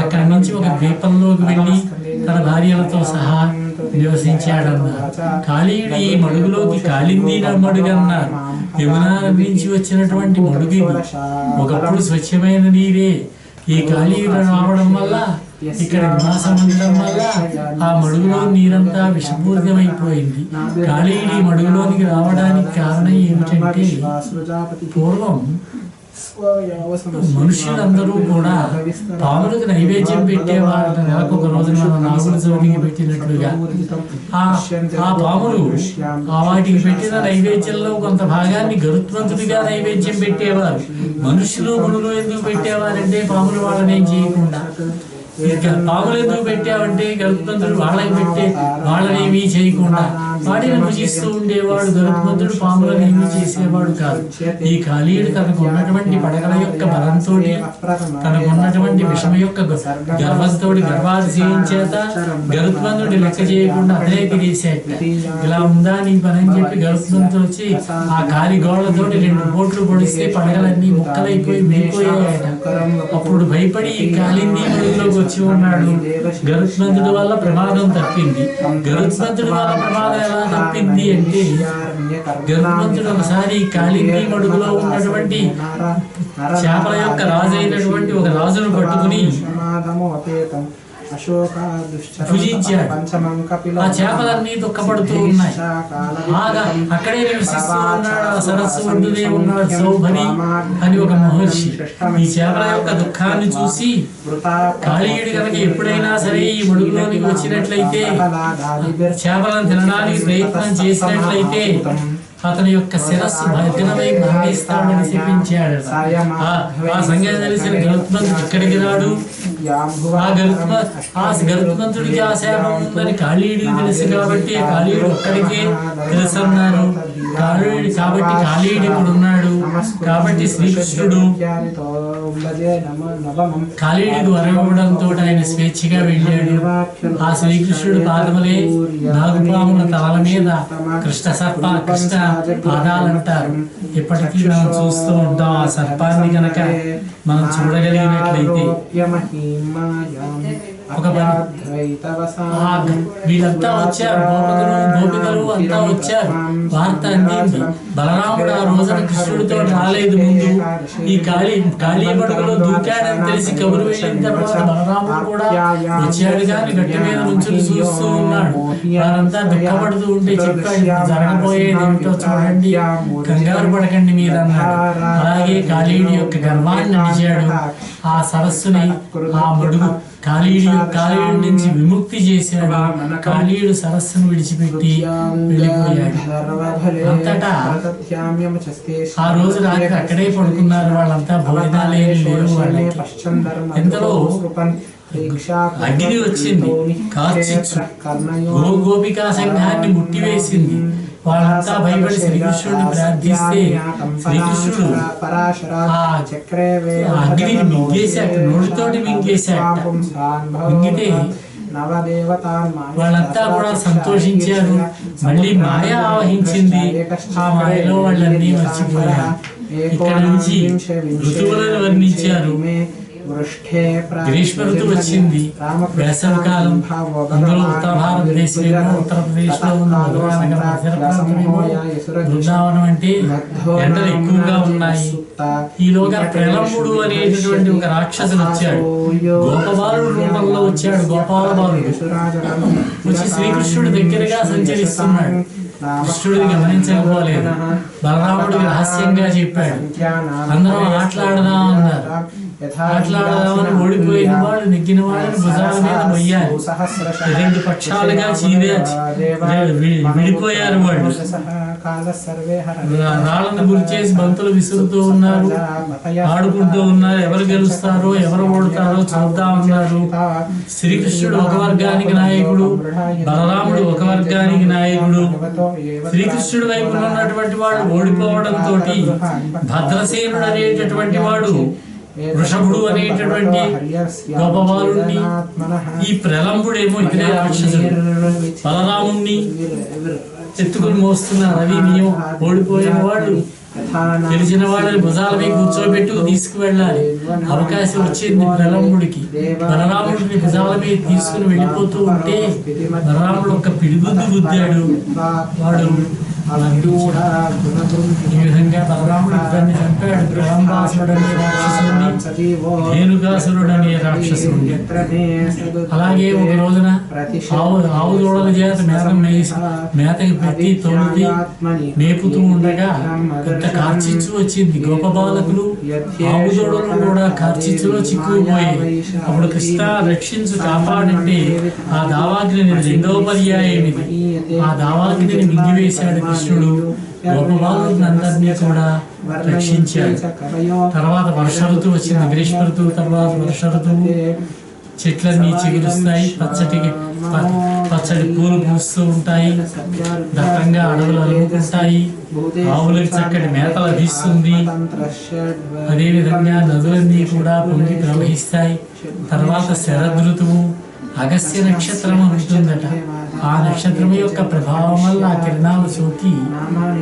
అక్కడి నుంచి ఒక ద్వీపంలోకి వెళ్ళి తన భార్యలతో సహా నివసించాడన్నారు. కాళీయుడు ఈ మడుగులోకి కాళింది మడుగు అన్నారు. యమునా నుంచి వచ్చినటువంటి మడుగు ఇది. ఒకప్పుడు స్వచ్ఛమైన నీరే. ఈ కాళీయుడు రావడం వల్ల, ఇక్కడ నివాసం ఉండడం వల్ల ఆ మడుగులో నీరంతా విషపూరితమైపోయింది. కాళీయుడు ఈ మడుగులోనికి రావడానికి కారణం ఏమిటంటే, పూర్వం మనుషులందరూ కూడా పాములకు నైవేద్యం పెట్టేవారు. నెలకొక రోజున నాగుల చోటికి పెట్టినట్లుగా ఆ పాములు వాటికి పెట్టిన నైవేద్యంలో కొంత భాగాన్ని గరుత్మంతుడిగా నైవేద్యం పెట్టేవారు. మనుషులు గుణులు ఎందుకు పెట్టేవారంటే పాములు వాళ్ళనేం చేయకుండా. పాములు ఎందుకు పెట్టావంటే గరుత్మంతుడు వాళ్ళనేమీ చేయకుండా వాటిని భుజిస్తూ ఉండేవాడు. గరుత్మంతుడు పాములను ఏమీ చేసేవాడు కాదు. ఈ కాళీయుడు తనకు ఉన్నటువంటి పడగల యొక్క బలంతో, తనకు ఉన్నటువంటి విషమ యొక్క గర్వంతో, గర్వాతిశయం చేత గరుత్మంతుడి లెక్క చేయకుండా అదే తిరిగేసాట. ఇలా ఉందా నీ పని అని చెప్పి గరుత్మంతుడు వచ్చి ఆ కాలి గోళ్లతోటి 2 పోట్లు పొడిస్తే పడగలన్నీ ముక్కలైపోయి విడిపోయాయట. అప్పుడు భయపడి ఈ కాళింది మడుగులోకి వచ్చి ఉన్నాడు. గరుత్మంతుడి వల్ల ప్రమాదం తప్పింది. గరుత్మంతుడి వల్ల ప్రమాదం ఎలా తప్పింది అంటే, గరుత్మంతుడు ఒకసారి కాళింది మడుగులో ఉన్నటువంటి చేపల యొక్క రాజు అయినటువంటి ఒక రాజును పట్టుకుని భుజించాడు. ఆ చేపలన్నీ దుఃఖపడుతూ ఉన్నాయి. అక్కడే నివసిస్తూ ఉన్నాడు, ఆ సరస్సు ఒడ్డునే ఉన్నాడు సౌభని అని ఒక మహర్షి. ఈ చేపల యొక్క దుఃఖాన్ని చూసి కాళీయుడు కనుక ఎప్పుడైనా సరే ఈ మడుగులోనికి వచ్చినట్లయితే, చేపలను తినడానికి ప్రయత్నం చేసినట్లయితే అతని యొక్క శిరస్సు భగ్నమై మరణిస్తాడని చెప్పించాడు. ఆ సంగతి తెలిసిన గరుత్మంతుడు ఇక్కడికి రాడు. ఆ గరుత్మంతుడికి ఆ శాపం ఉందని కాళీయుడికి తెలుసు కాబట్టి కాళీయుడు ఒక్కడికే తెలుసు అన్నారు. కాళీయుడు కాబట్టి కాళీయుడు ఇప్పుడు ఉన్నాడు. కాబట్టి శ్రీకృష్ణుడు కాళీయుడికి వరం ఇవ్వడంతో ఆయన స్వేచ్ఛగా వెళ్ళాడు. ఆ శ్రీకృష్ణుడు పాదములే నాగుపాముల తలల మీద కృష్ణ పాదాలంటారు. ఇప్పటికీ మనం చూస్తూ ఉంటాం. ఆ సర్పాన్ని కనుక మనం చూడగలిగినట్లయితే ఒక వీళ్ళంతా వచ్చారు, గోపికలు అంతా వచ్చారు. వార్త అందింది. బలరాముడు ఆ రోజున కృష్ణుడితో రాలేదు. ముందు ఈ కాళీ మడుగులో దూకాడని తెలిసి కబురు వెళ్ళిన తర్వాత బలరాముడు కూడా వచ్చాడు, కానీ గట్టి మీద నుంచి చూస్తూ ఉన్నాడు. వారంతా దుఃఖపడుతూ ఉంటే చెప్పాడు, జరగబోయేది ఏమిటో చూడండి, కంగారు పడకండి మీరు అన్నాడు. అలాగే కాళీయుడి యొక్క గర్వాన్ని అడిచాడు. ఆ సరస్సుని, ఆ మడుగు కాళీయుడి నుంచి విముక్తి చేశాడు. కాళీయుడు సరస్సును విడిచిపెట్టి వెళ్ళిపోయాడు. అంతటా ఆ రోజు రాత్రి అక్కడే పడుకున్నారు వాళ్ళంతా. భోజనాలేమి లేవు వాళ్ళకి. ఎంతలో అగ్ని వచ్చింది, కార్చిచ్చు గోపికా సంఘాన్ని ముట్టివేసింది. వాళ్ళంతా భయపడి శ్రీకృష్ణుడిని ప్రార్థిస్తే శ్రీకృష్ణుడు ఆ అగ్నిని మింగేశాడు, నోటితోటి మింగేశాడు. మింగితే వాళ్ళంతా కూడా సంతోషించారు. మళ్ళీ మాయ ఆవహించింది. ఆ మాయలో వాళ్ళన్నీ మర్చిపోయారు. ఇక్కడ నుంచి ఋతువులను వర్ణించారు. గ్రీష్మ ఋతువు వచ్చింది, వేసవి కాలం. అందులో ఉత్తర భారతదేశంలో ఉత్తరప్రదేశ్లో ఉన్న బృందావనం అంటే ఎండలు ఎక్కువగా ఉన్నాయి. ఈలోగా ప్రళంబుడు అనేటటువంటి ఒక రాక్షసుడు వచ్చాడు. గోపబాలుడు రూపంలో వచ్చాడు. గోపాల బాలుడు వచ్చి శ్రీకృష్ణుడి దగ్గరగా సంచరిస్తున్నాడు. కృష్ణుడిని గమనించకపోలేదు. బలరాముడికి రహస్యంగా చెప్పాడు. అందరూ ఆటలాడదాం అన్నారు. ఆటలాడదామని ఓడిపోయిన వాడు నెగ్గిన వాడిని భుజాల మీద మొయ్యాలి. రెండు పక్షాలుగా విడిపోయారు. వాళ్ళు రాళ్ళను గురి చేసి బంతులు విసురుతూ ఉన్నారు, ఆడుకుంటూ ఉన్నారు. ఎవరు గెలుస్తారో ఎవరు ఓడుతారో చూద్దామన్నారు. శ్రీకృష్ణుడు ఒక వర్గానికి నాయకుడు, బలరాముడు ఒక వర్గానికి నాయకుడు. శ్రీకృష్ణుడి వైపు ఉన్నటువంటి వాడు ఓడిపోవడంతో భద్రసేనుడు అనేటటువంటి వాడు వృషభుడు అనేటటువంటి గోపబాలుణ్ణి, ఈ ప్రళంబుడేమో ఇతనే రాక్షసుడు బలరాముణ్ణి ఎత్తుకుని మోస్తున్నారు. అవి మేము ఓడిపోయిన వాళ్ళు గెలిచిన వాళ్ళని భుజాలపై కూర్చోబెట్టు తీసుకువెళ్ళాలి. అవకాశం వచ్చింది ప్రళంబుడికి. బలరాముడిని భుజాల మీద తీసుకుని వెళ్ళిపోతూ ఉంటే బలరాముడు ఒక పిడిగుద్దు గుద్దాడు. వాడు ఈ విధంగా బలరాముడు ఇద్దరిని చంపాడు. ప్రళంబాసురుడు అనే రాక్షసుడిని, ధేనుకాసురుడు అనే రాక్షసుడిని. అలాగే ఒక రోజున ఆవు దూడల చేత మేతకి పెట్టి తొలిది మేపుతూ ఉండగా పెద్ద కార్చిచ్చు వచ్చింది. గోప బాలకులు ఆవు దూడలు కూడా కార్చిచ్చులో చిక్కుకుపోయాయి. అప్పుడు కృష్ణ రక్షించు కాపాడంటే ఆ దావాగ్నిని రెండవ పర్యాయం ఇది. ఆ దావాగ్నిని మింగివేశాడు కృష్ణుడు. గోపబాలుని అందరినీ కూడా రక్షించాడు. తర్వాత వర్ష ఋతువు వచ్చింది. గ్రీష్మ ఋతువు తర్వాత వర్ష ఋతువు. చెట్లన్నీ చిగురుస్తాయి, పచ్చడి పూలు పూస్తూ ఉంటాయి, దట్టంగా అడవులు అలుముకుంటాయి, ఆవులకు చక్కటి మేత లభిస్తుంది. అదేవిధంగా నదులన్నీ కూడా పొంగి ప్రవహిస్తాయి. తర్వాత శరదృతువు, అగస్త్య నక్షత్రం ఉంటుందట. ఆ నక్షత్రం యొక్క ప్రభావం వల్ల ఆ కిరణాలు సోకి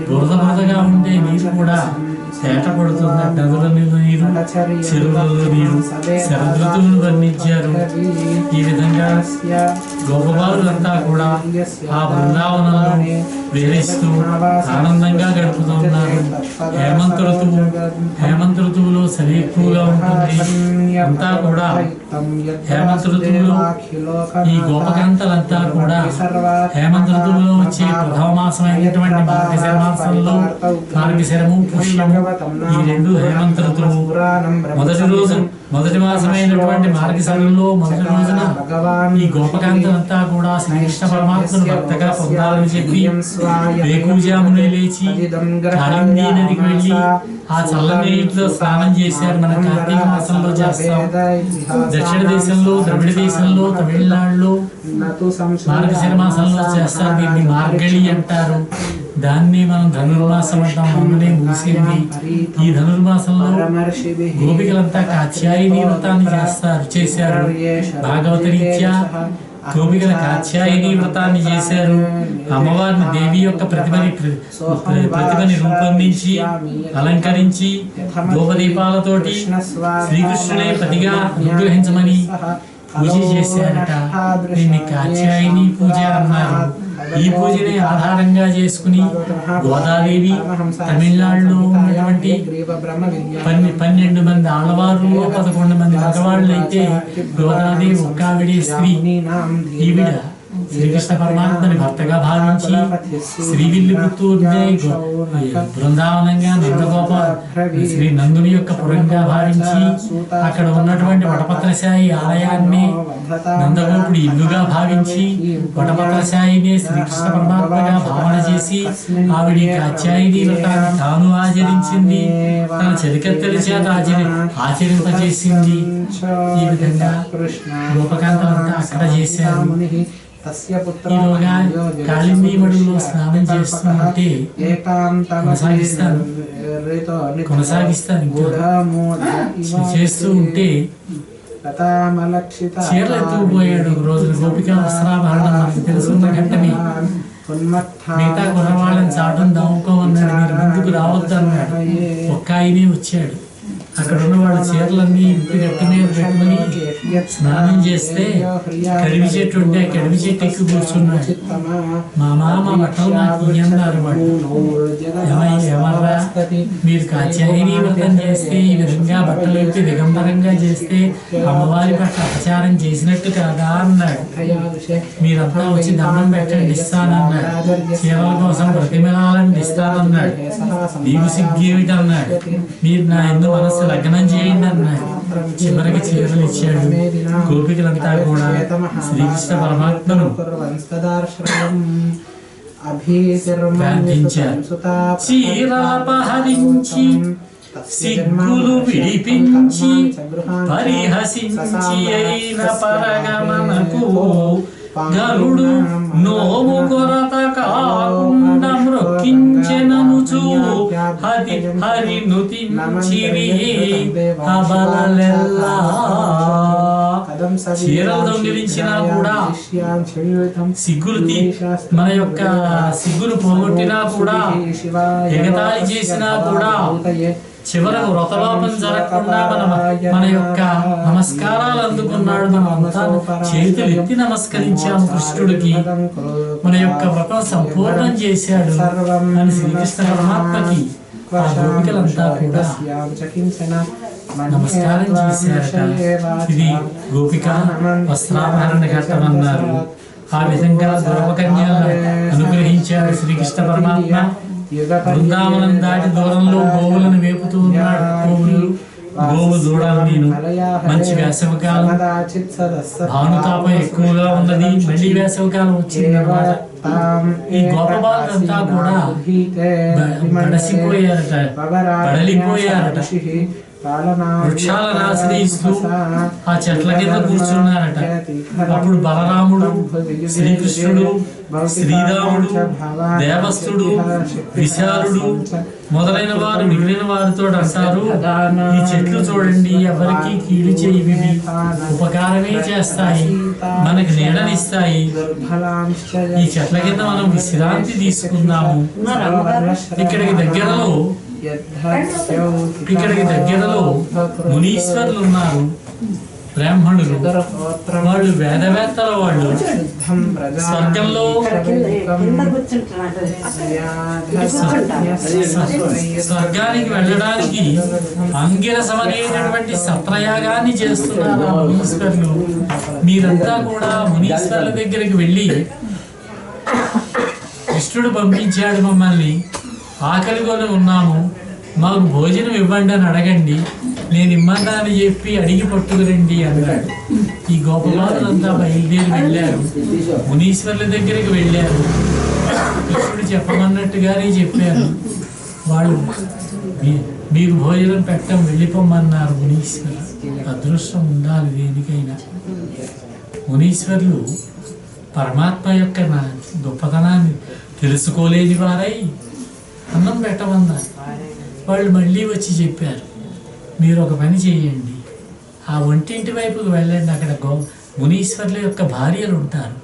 బురదగా ఉండే నీరు కూడా తేట పడుతుంది. నదుల నీరు, చెరువులలో నీరు, శరదృతువును వర్ణించారు. ఈ విధంగా గోపబాలులంతా కూడా ఆ బృందావనంలో వేధిస్తూ ఆనందంగా గడుపుతూ ఉన్నారు. హేమంత ఋతువులో చలి ఎక్కువగా ఉంటుంది. అంతా కూడా హేమంత ఋతువులో ఈ గోపకాంతలంతా కూడా హేమంత ఋతువులో వచ్చే ప్రథమ మాసం అయినటువంటి మార్గశిర మాసంలో మార్గశిరము పుష్యము ఈ రెండు హేమంత ఋతువు. మొదటి మాసమైనటువంటి మార్గశిరంలో మొదటి రోజున ఈ గోపకాంతలంతా కూడా శ్రీకృష్ణ పరమాత్మను భక్తగా పొందాలని చెప్పి వేకువజామునే లేచి కాళిందీ నదికి వెళ్ళి ఆ చల్లని నీటిలో స్నానం చేశారు. మన కార్తీక మాసంలో చేస్తాం. దక్షిణ దేశంలో, ద్రవిడ దేశంలో, తమిళనాడులో మార్గశిర మాసంలో చేస్తారు. దీన్ని మార్గళి అంటారు. దాన్ని మనం ధనుర్మాసం అంటాం. అందులో ముగిసింది. ఈ ధనుర్మాసంలో గోపికలంతా కాత్యాయని వ్రతాన్ని చేశారు. భాగవత రీత్యా గోపికల కాత్యాయని వ్రతాన్ని చేశారు. అమ్మవారిని దేవి యొక్క ప్రతిభని రూపొందించి అలంకరించి ధూపదీపాలతోటి శ్రీకృష్ణునే పతిగా అనుగ్రహించమని పూజ చేశారట. దీన్ని కాత్యాయని పూజ అన్నారు. ఈ పూజని ఆధారంగా చేసుకుని గోదాదేవి తమిళనాడులో ఉన్నటువంటి 12 మంది ఆడవారు, 11 మంది మగవాళ్ళు అయితే గోదాదేవి ఒక్కావిడే స్త్రీ. ఈవిడ శ్రీకృష్ణ పరమాత్మని భర్తగా భావించి శ్రీవిల్లిపుత్తూరునే బృందావనంగా శ్రీ నందుని యొక్క పురంగా భావించి అక్కడ ఉన్నటువంటి వటపత్రశాయి ఆలయాన్ని నందగోపుడి ఇల్లుగా భావించి వటపత్రశాయినే శ్రీకృష్ణ పరమాత్మగా భావన చేసి ఆవిడ కాత్యాయని వ్రతాన్ని తాను ఆచరించింది. తన చెలికత్తెల చేత ఆచరింపజేసింది. ఈ విధంగా రూపకాంతలంతా అక్కడ చేశారు. ఈలోగా కాళిందీ మడుగులో స్నానం చేస్తుంటే కొనసాగిస్తాను చేస్తూ ఉంటే చీరలు ఎత్తుకుపోయాడు. ఒక రోజు గోపిక వస్త్రాభరణం మనకు తెలుసున్న ఘట్టమే. మిగతా కుర్రవాళ్ళని చాటును దాముకోమన్నాడు. మీరు ముందుకు రావద్దు అన్నాడు. ఒక్క ఆయనే వచ్చాడు. అక్కడ ఉన్న వాళ్ళ చీరలన్నీ గట్టి మీద పెట్టుకుని స్నానం చేస్తే కడివి చెట్టు ఉంటే కడివి చెట్టు ఎక్కి కూర్చున్నాడు. మా బట్టలు నాకు ఇయ్యన్నారు. వాడు ఎవర్రా మీరు కాత్యాయని వ్రతం చేస్తే ఈ విధంగా బట్టలు ఎత్తి దిగంబరంగా చేస్తే అమ్మవారి పట్ల అపచారం చేసినట్టు కాదా అన్నాడు. మీరంతా వచ్చి దండం పెట్టండి ఇస్తానన్నాడు. చీరల కోసం బ్రతిమలాలని ఇస్తానన్నాడు. నీకు సిగ్గేమిటన్నాడు. మీరు నా ఎందు మనసు లగ్నం చేయండి అన్నాడు. చివరికి చీరలు ఇచ్చాడు. గోపికలంతా కూడా శ్రీకృష్ణ పరమాత్మను ప్రార్థించారు. చీరాపహరించి సిగ్గులు విడిపించి పరిహసించి అయిన పరగమనకు గరుడు నోము కొరత కాకుండా మ్రొక్కించెననుచు హరి నుతించిరి అబలలెల్లా. చీరలు దొంగిలించినా కూడా సిగ్గులు మన యొక్క సిగ్గులు పోగొట్టినా కూడా ఎగతాళి చేసినా కూడా చివరకు వ్రతలోపం జరగకుండా మన యొక్క నమస్కారాలు అందుకున్నాడు. మనం అంతా చేతులు ఎత్తి నమస్కరించాము కృష్ణుడికి. మన యొక్క వ్రతం సంపూర్ణం చేశాడు అని శ్రీకృష్ణ పరమాత్మకి ఆ గోపికలంతా కూడా నమస్కారం చేశారట. ఇది గోపిక వస్త్రాభరణ ఘట్టం అన్నారు. ఆ విధంగా గోపకన్యలను అనుగ్రహించాడు శ్రీకృష్ణ పరమాత్మ. బృందావనం దాటి దూరంలో గోవులను వేపుతూ ఉన్నాడు. గోవు చూడాలి నేను. మంచి వేసవికాలం, భానుతాపం ఎక్కువగా ఉన్నది. మళ్ళీ వేసవికాలం వచ్చింది అన్నమాట. ఈ గోపబాలంతా కూడా పడలిపోయారట. వృక్షాలను ఆశ్రయిస్తూ ఆ చెట్ల కింద కూర్చున్నారట. అప్పుడు బలరాముడు, శ్రీకృష్ణుడు, శ్రీరాముడు, దేవస్థుడు, విశాలుడు మొదలైన వారు మిగిలిన వారితో అంటారు, ఈ చెట్లు చూడండి, ఎవరికి కీడు చేయవి, ఉపకారమే చేస్తాయి, మనకి నీడనిస్తాయి. ఈ చెట్ల కింద మనం విశ్రాంతి తీసుకుందాము. ఇక్కడికి దగ్గరలో మునీశ్వరులు ఉన్నారు. బ్రాహ్మణులు, వాళ్ళు వేదవేత్తల వాళ్ళు స్వర్గంలో స్వర్గానికి వెళ్ళడానికి అంగిరసం అనేటటువంటి సత్రయాగాన్ని చేస్తున్నారు ఆ మునీశ్వరులు. మీరంతా కూడా మునీశ్వరుల దగ్గరికి వెళ్ళి కృష్ణుడు పంపించాడు మమ్మల్ని, ఆకలిగొని ఉన్నాము, మాకు భోజనం ఇవ్వండి అని అడగండి, నేను ఇమ్మన్నా అని చెప్పి అడిగి పట్టుకురండి అన్నాడు. ఈ గోపబాలులంతా బయలుదేరి వెళ్ళారు, మునీశ్వరుల దగ్గరికి వెళ్ళారు. కృష్ణుడు చెప్పమన్నట్టుగానే చెప్పారు. వాళ్ళు మీకు భోజనం పెట్టం వెళ్ళిపోమన్నారు మునీశ్వరులు. అదృష్టం ఉండాలి దేనికైనా. మునీశ్వరులు పరమాత్మ యొక్క గొప్పతనాన్ని తెలుసుకోలేని వారై అన్నం పెట్టమన్నారు. వాళ్ళు మళ్ళీ వచ్చి చెప్పారు, మీరు ఒక పని చేయండి, ఆ వంటింటి వైపుకి వెళ్ళండి, అక్కడ మునీశ్వరుల యొక్క భార్యలు ఉంటారు,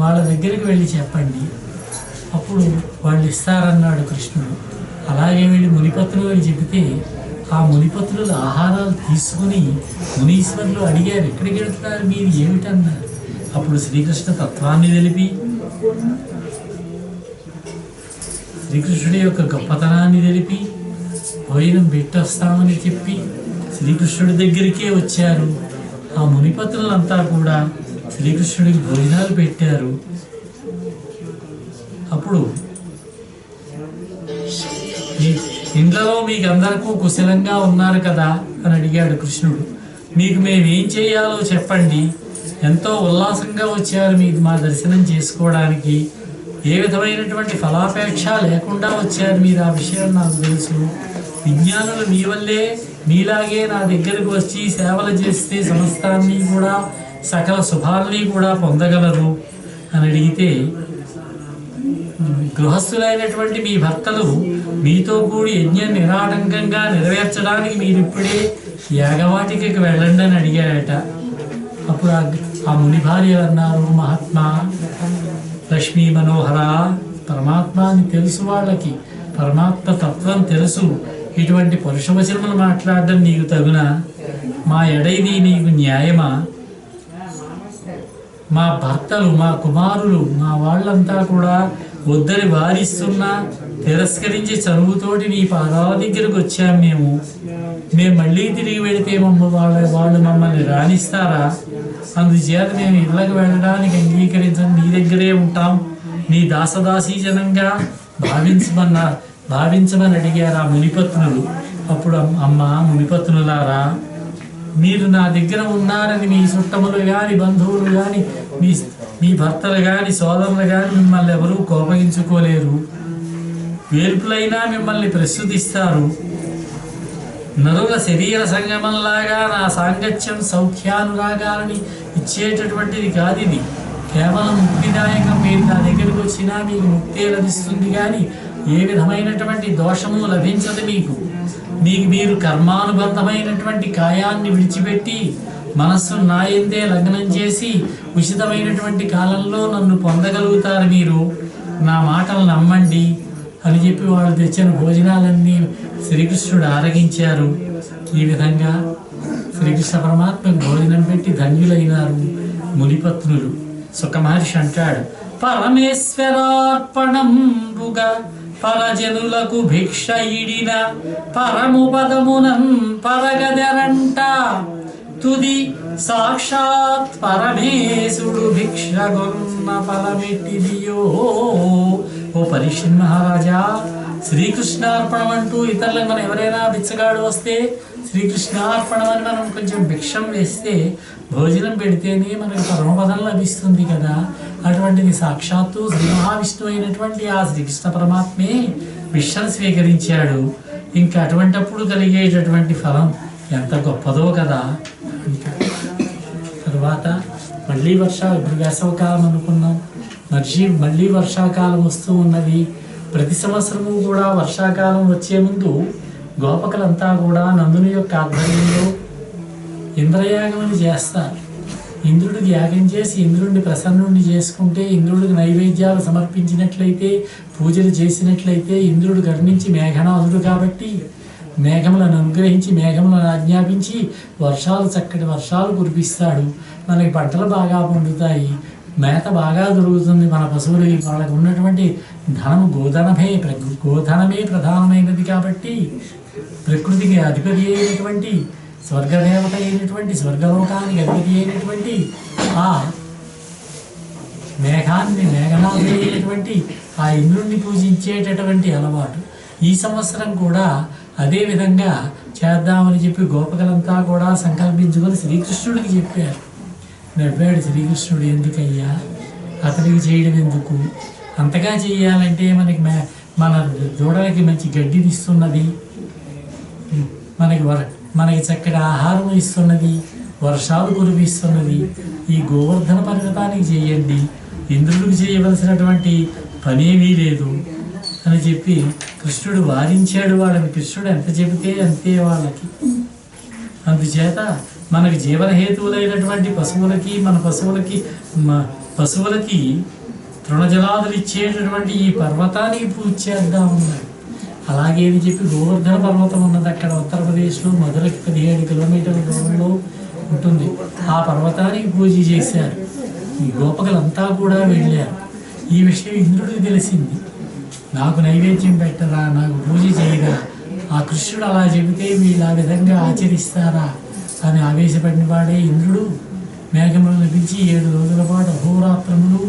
వాళ్ళ దగ్గరికి వెళ్ళి చెప్పండి, అప్పుడు వాళ్ళు ఇస్తారన్నాడు కృష్ణుడు. అలాగే వెళ్ళి మునిపత్రులు చెబితే ఆ మునిపత్రులు ఆహారాలు తీసుకుని మునీశ్వరులు అడిగారు, ఎక్కడికి వెళ్తున్నారు మీరు ఏమిటన్నారు. అప్పుడు శ్రీకృష్ణ తత్వాన్ని తెలిపి, శ్రీకృష్ణుడి యొక్క గొప్పతనాన్ని తెలిపి భోజనం పెట్టొస్తామని చెప్పి శ్రీకృష్ణుడి దగ్గరికే వచ్చారు. ఆ మునిపత్రులంతా కూడా శ్రీకృష్ణుడికి భోజనాలు పెట్టారు. అప్పుడు ఇంట్లో మీకు అందరికీ కుశలంగా ఉన్నారు కదా అని అడిగాడు కృష్ణుడు. మీకు మేమేం చేయాలో చెప్పండి, ఎంతో ఉల్లాసంగా వచ్చారు మీకు మా దర్శనం చేసుకోవడానికి, ఏ విధమైనటువంటి ఫలాపేక్ష లేకుండా వచ్చారు మీరు, ఆ విషయం నాకు తెలుసు. విజ్ఞానులు మీ వల్లే మీలాగే నా దగ్గరకు వచ్చి సేవలు చేస్తే సమస్తాన్ని కూడా సకల శుభాలని కూడా పొందగలరు అని అడిగితే, గృహస్థులైనటువంటి మీ భర్తలు మీతో కూడి యజ్ఞం నిరాటంకంగా నెరవేర్చడానికి మీరు ఇప్పుడే యాగవాటికకి వెళ్ళండి అని అడిగారట. అప్పుడు ఆ ముని భార్యలు అన్నారు, మహాత్మా లక్ష్మీ మనోహర, పరమాత్మాని తెలుసు, వాళ్ళకి పరమాత్మ తత్వం తెలుసు, ఇటువంటి పరుషవచనములు మాట్లాడడం నీకు తగునా? మా ఎడైది నీకు న్యాయమా? మా భర్తలు, మా కుమారులు, మా వాళ్ళంతా కూడా వద్దని వారిస్తున్నా తిరస్కరించి చదువుతోటి నీ పాదాల దగ్గరకు వచ్చాం. మేము మళ్ళీ తిరిగి వెళితే వాళ్ళు మమ్మల్ని రాణిస్తారా? అందుచేత మేము ఇళ్ళకి వెళ్ళడానికి అంగీకరించం, నీ దగ్గరే ఉంటాం, నీ దాసదాసీజనంగా భావించమని అడిగారు ఆ మునిపత్నులు. అప్పుడు అమ్మ మునిపత్నులారా, మీరు నా దగ్గర ఉన్నారని మీ చుట్టములు కానీ బంధువులు కానీ మీ భర్తలు కానీ సోదరులు కానీ మిమ్మల్ని ఎవరూ కోపగించుకోలేరు, వేల్పులైనా మిమ్మల్ని ప్రస్తుతిస్తారు. నరుల శరీర సంగమంలాగా నా సాంగత్యం సౌఖ్యానురాగాలని ఇచ్చేటటువంటిది కాదు ఇది. కేవలం ముక్తిదాయకం. మీరు నా దగ్గరకు వచ్చినా మీకు ముక్తే లభిస్తుంది, కానీ ఏ విధమైనటువంటి దోషము లభించదు మీకు. మీరు కర్మానుబంధమైనటువంటి కాయాన్ని విడిచిపెట్టి మనస్సు నాయందే లగ్నం చేసి ఉచితమైనటువంటి కాలంలో నన్ను పొందగలుగుతారు. మీరు నా మాటలు నమ్మండి అని చెప్పి వాళ్ళు తెచ్చిన భోజనాలన్నీ శ్రీకృష్ణుడు ఆరగించారు. ఈ విధంగా శ్రీకృష్ణ పరమాత్మ భోజనం పెట్టి ధన్యులైనారు మునిపత్నులు. సుఖమహర్షి అంటాడు, పరమేశ్వరార్పణంబుగా పరజనులకు భిక్ష ఇడిన పరముపదమునం పరగదరంట, తుది సాక్షాత్ పరమేశుడు భిక్షగొన్న ఫలమెట్టిదియో. ఓ పరీక్షణ్ మహారాజా, శ్రీకృష్ణార్పణం అంటూ ఇతరులకు మనం ఎవరైనా బిచ్చగాడు వస్తే శ్రీకృష్ణార్పణం అని మనం కొంచెం భిక్షం వేస్తే భోజనం పెడితేనే మనకు పరమపదం లభిస్తుంది కదా. అటువంటిది సాక్షాత్తు శ్రీ మహావిష్ణువు అయినటువంటి ఆ శ్రీకృష్ణ పరమాత్మే భిక్షను స్వీకరించాడు. ఇంకా అటువంటిప్పుడు కలిగేటటువంటి ఫలం ఎంత గొప్పదో కదా. తర్వాత మళ్ళీ ఇప్పుడు వేసవకాలం అనుకున్నాం, మళ్ళీ వర్షాకాలం వస్తూ ఉన్నది. ప్రతి సంవత్సరము కూడా వర్షాకాలం వచ్చే ముందు గోపకులంతా కూడా నందుని యొక్క ఆధ్వర్యంలో ఇంద్రయాగం చేస్తారు. ఇంద్రుడికి యాగం చేసి ఇంద్రుడిని ప్రసన్నుడిని చేసుకుంటే, ఇంద్రుడికి నైవేద్యాలు సమర్పించినట్లయితే, పూజలు చేసినట్లయితే, ఇంద్రుడు గర్ణించి మేఘనాథుడు కాబట్టి మేఘములను అనుగ్రహించి మేఘములను ఆజ్ఞాపించి వర్షాలు చక్కటి వర్షాలు కురిపిస్తాడు. మనకి పంటలు బాగా పండుతాయి, మేత బాగా దొరుకుతుంది. మన పశువులకి వాళ్ళకు ఉన్నటువంటి ధనము గోధనమే ప్రధానమైనది కాబట్టి ప్రకృతికి అధిపతి అయినటువంటి స్వర్గదేవత అయినటువంటి స్వర్గలోకానికి అధిపతి అయినటువంటి ఆ మేఘనాథుడు అయినటువంటి ఆ ఇంద్రుణ్ణి పూజించేటటువంటి అలవాటు. ఈ సంవత్సరం కూడా అదే విధంగా చేద్దామని చెప్పి గోపకలంతా కూడా సంకల్పించుకొని శ్రీకృష్ణుడికి చెప్పారు. నవ్వాడు శ్రీకృష్ణుడు, ఎందుకయ్యా అతనికి చేయడం ఎందుకు, అంతగా చేయాలంటే మన దూడలకి మంచి గడ్డిని ఇస్తున్నది, మనకి చక్కటి ఆహారం ఇస్తున్నది, వర్షాలు కురిపిస్తున్నది. ఈ గోవర్ధన పర్వతానికి చేయండి, ఇంద్రుడికి చేయవలసినటువంటి పనేమీ లేదు అని చెప్పి కృష్ణుడు వారించాడు వాళ్ళని. కృష్ణుడు ఎంత చెబితే అంతే వాళ్ళకి. అందుచేత మనకి జీవనహేతువులైనటువంటి పశువులకి మన పశువులకి తృణజలాదులు ఇచ్చేటటువంటి ఈ పర్వతానికి పూజ చేద్దాం ఉన్నాడు. అలాగే అని చెప్పి గోవర్ధన పర్వతం ఉన్నది అక్కడ ఉత్తరప్రదేశ్లో, మధురకి 17 కిలోమీటర్ల దూరంలో ఉంటుంది. ఆ పర్వతానికి పూజ చేశారు. ఈ గోపకులంతా కూడా వెళ్ళారు. ఈ విషయం ఇంద్రుడికి తెలిసింది. నాకు నైవేద్యం పెట్టరా, నాకు పూజ చేయరా, ఆ కృష్ణుడు అలా చెబితే వీళ్ళు ఆ విధంగా ఆచరిస్తారా అని ఆవేశపడిన వాడే ఇంద్రుడు మేఘములను పిలిచి 7 రోజుల పాటు అహోరాత్రములు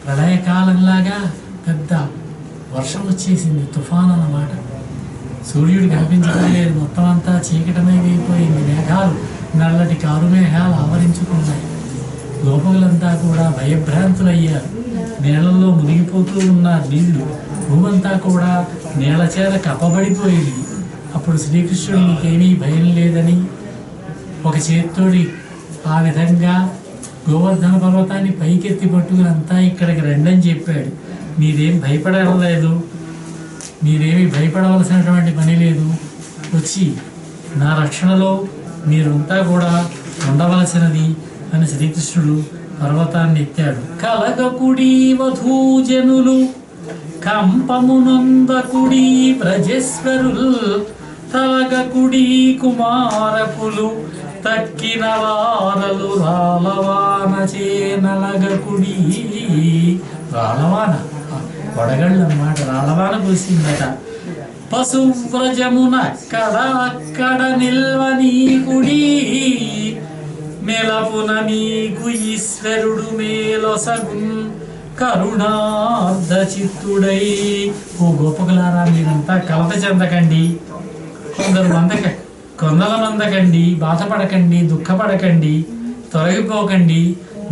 ప్రళయకాలంలాగా పెద్ద వర్షం వచ్చేసింది, తుఫాన్ అన్నమాట. సూర్యుడు కనిపించడం లేదు, మొత్తం అంతా చీకటమైపోయింది. మేఘాలు నల్లటి కారు మేఘాలు ఆవరించుకున్నాయి. గోపకులంతా కూడా భయభ్రాంతులయ్యారు. నీళ్లలో మునిగిపోతూ ఉన్నారు. నీళ్లు భూమంతా కూడా నీళ్ల చేత కప్పబడిపోయింది. అప్పుడు శ్రీకృష్ణుడు నీకేమీ భయం లేదని ఒక చేత్తోడి ఆ విధంగా గోవర్ధన పర్వతాన్ని పైకెత్తి పట్టుకుని అంతా ఇక్కడికి రండని చెప్పాడు. మీరేం భయపడలేదు, మీరేమీ భయపడవలసినటువంటి పని లేదు, వచ్చి నా రక్షణలో మీరంతా కూడా ఉండవలసినది అని శ్రీకృష్ణుడు పర్వతాన్ని ఎత్తాడు. కలగకుడి వధూజనులు కంపమునందకుడి బ్రజేశ్వరులు తలగకుడి కుమారపులు తక్కిన వారలు రాలవాన చేనలగకుడి. రాలవాన వడగళ్ళు అన్నమాట, రాలవాన కురిసిందట. పశువ్రజమున అక్కడ నిల్వని కుడి మెలపున నీకు ఈశ్వరుడు మేలొసగున్ కరుణార్ధ చిత్తుడై. ఓ గోపకులారా, మీరంతా కలత చెందకండి, కొందల మందకండి, బాధపడకండి, దుఃఖపడకండి, తొలగిపోకండి.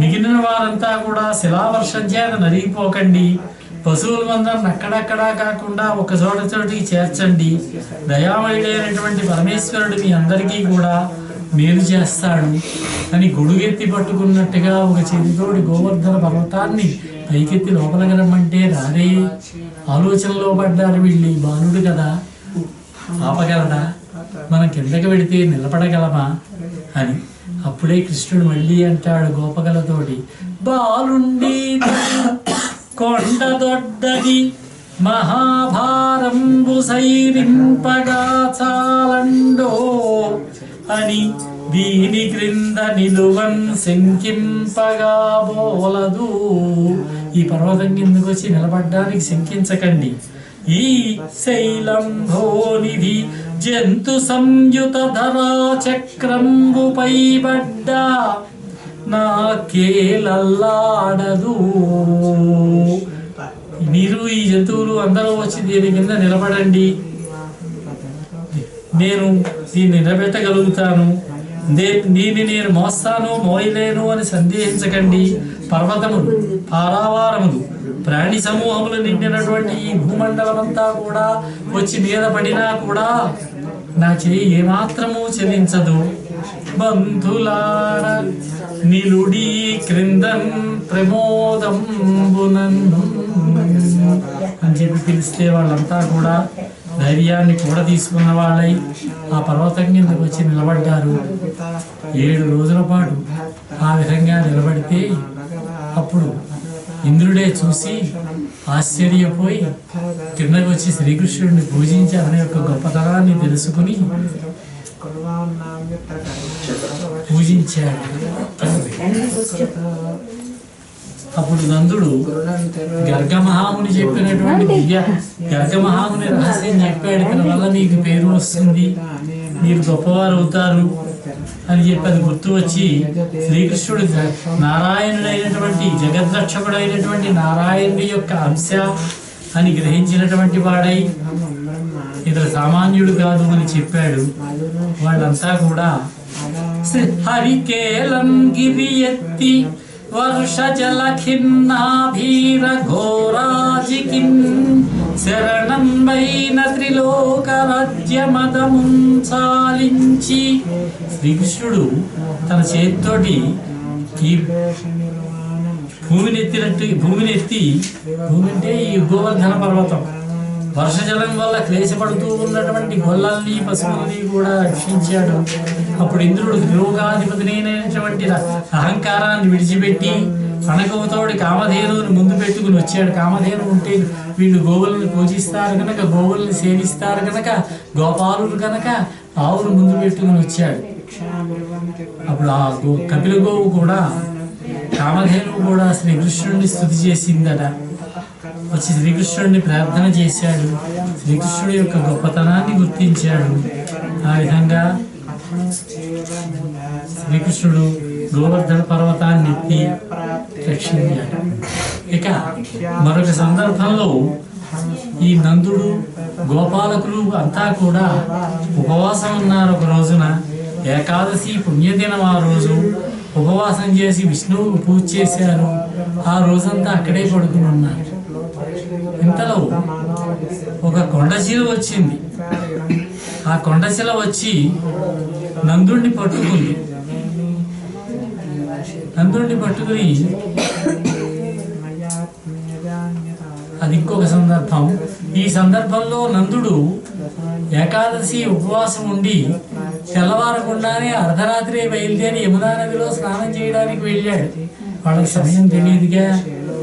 మిగిలిన వారంతా కూడా శిలావర్షం చేత నలిగిపోకండి. పశువుల మందరం అక్కడక్కడా కాకుండా ఒక చోటికి చేర్చండి. దయామయుడైనటువంటి పరమేశ్వరుడు మీ అందరికీ కూడా మేలు చేస్తాడు అని గొడుగెత్తి పట్టుకున్నట్టుగా ఒక చేతితోడి గోవర్ధన పర్వతాన్ని పైకెత్తి లోపలికి రమ్మంటే రారే. ఆలోచనలో పడ్డారు వీళ్ళు. బాలుడు కదా, ఆపగలడా, మనం కిందకి వెడితే నిలబడగలమా అని. అప్పుడే కృష్ణుడు మళ్ళీ అంటాడు గోపకలతోటి, బాలుండి కొండ దొడ్డది మహాభారంబు సైరింపగా చాలండో అని దీని క్రింద నిలువన్ శంకింపగా బోలదు. ఈ పర్వతం కిందకు వచ్చి నిలబడ్డానికి శంకించకండి. ఈ శైలంభోనిధి జంతు సంయుత ధరా చక్రంబుపై పడ్డ నాకేలల్లాడదు. మీరు ఈ జంతువులు అందరూ వచ్చి దీని కింద నిలబడండి, నేను దీన్ని నిలబెట్టగలుగుతాను, దీన్ని నేను మోస్తాను మోయలేను అని సందేహించకండి. పర్వతములు, పారావారములు, ప్రాణి సమూహములు నిండినటువంటి ఈ భూమండలం అంతా కూడా వచ్చి మీద పడినా కూడా నా చేయి ఏమాత్రము చెల్లించదు. బంధులార నిలుడి క్రిందన్ ప్రమోదంబునందు అని చెప్పి పిలిస్తే వాళ్ళంతా కూడా ధైర్యాన్ని కూడా తీసుకున్న వాళ్ళై ఆ పర్వతం కిందకు వచ్చి నిలబడ్డారు. 7 రోజుల పాటు ఆ విధంగా నిలబడితే అప్పుడు ఇంద్రుడే చూసి ఆశ్చర్యపోయి కిందకి వచ్చి శ్రీకృష్ణుడిని పూజించి అతని యొక్క గొప్పతనాన్ని తెలుసుకుని పూజించాడు. అప్పుడు నందుడు గర్గమహాముని చెప్పినటువంటి గర్గమహాముని రహస్యం చెప్పాడు, ఇతని వల్ల మీకు పేరు వస్తుంది, మీరు గొప్పవారు అవుతారు అని చెప్పి అది గుర్తు వచ్చి శ్రీకృష్ణుడు నారాయణుడైనటువంటి జగద్రక్షకుడైనటువంటి నారాయణుడి యొక్క అంశ అని గ్రహించినటువంటి వాడై ఇతడు సామాన్యుడు కాదు అని చెప్పాడు. వాళ్ళంతా కూడా హరికేలం గిరి ఎత్తి వర్ష జల ఖిన్నాభీర ఘోరాజికిన్ శరణం వైన త్రిలోక రాజ్య మదమున్ సాలించి శ్రీకృష్ణుడు తన చేతితోటి ఈ భూమిని ఎత్తి భూమి అంటే ఈ గోవర్ధన పర్వతం వర్షజలం వల్ల క్లేశపడుతూ ఉన్నటువంటి గొల్లల్ని పశువుల్ని కూడా రక్షించాడు. అప్పుడు ఇంద్రుడు త్రిలోకాధిపతినైనటువంటి అహంకారాన్ని విడిచిపెట్టి అనకవుతోడి కామధేనువుని ముందు పెట్టుకుని వచ్చాడు. కామధేను ఉంటే వీళ్ళు గోవులను పూజిస్తారు కనుక, గోవుల్ని సేవిస్తారు కనుక, గోపాలులు కనుక ఆవును ముందు పెట్టుకుని వచ్చాడు. అప్పుడు ఆ కపిల గోవు కూడా కామధేనువు కూడా శ్రీకృష్ణుడిని స్తుతి చేసిందట. వచ్చి శ్రీకృష్ణుడిని ప్రార్థన చేశాడు, శ్రీకృష్ణుడి యొక్క గొప్పతనాన్ని గుర్తించాడు. ఆ విధంగా శ్రీకృష్ణుడు గోవర్ధన పర్వతాన్ని ఎత్తి రక్షించాడు. ఇక మరొక సందర్భంలో ఈ నందుడు గోపాలకులు అంతా కూడా ఉపవాసం ఉన్నారు. ఒక రోజున ఏకాదశి పుణ్యదినం, ఆ రోజు ఉపవాసం చేసి విష్ణువుకు పూజ చేశారు. ఆ రోజంతా అక్కడే పడుకుని ఉన్నారు. ఇంతలో ఒక కొండశిల వచ్చింది. ఆ కొండశిల వచ్చి నందుడిని పట్టుకుని అది ఇంకొక సందర్భం. ఈ సందర్భంలో నందుడు ఏకాదశి ఉపవాసం ఉండి తెల్లవారకుండానే అర్ధరాత్రి బయలుదేరి యమునా నదిలో స్నానం చేయడానికి వెళ్ళాడు. వాళ్ళకి సమయం తెలియదుగా,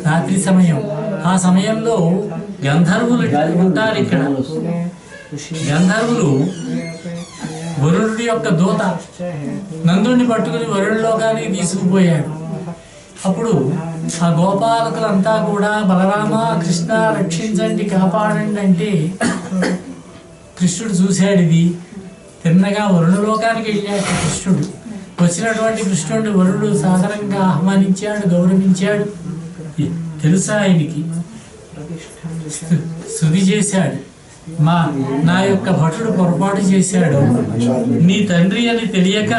రాత్రి సమయం. ఆ సమయంలో గంధర్వులు ఉంటారు. ఇక్కడ గంధర్వులు వరుణుడి యొక్క దూత నందుడిని పట్టుకుని వరుణలోకానికి తీసుకుపోయాడు. అప్పుడు ఆ గోపాలకులంతా కూడా బలరామ, కృష్ణ రక్షించండి, కాపాడండి అంటే కృష్ణుడు చూశాడు. ఇది తిన్నగా వరుణలోకానికి వెళ్ళాడు కృష్ణుడు. వచ్చినటువంటి కృష్ణుడిని వరుణుడు సాధారణంగా ఆహ్వానించాడు, గౌరవించాడు. తెలుసా ఆయనకి, స్తుతి చేశాడు. నా యొక్క భటుడు పొరపాటు చేశాడు, నీ తండ్రి అని తెలియక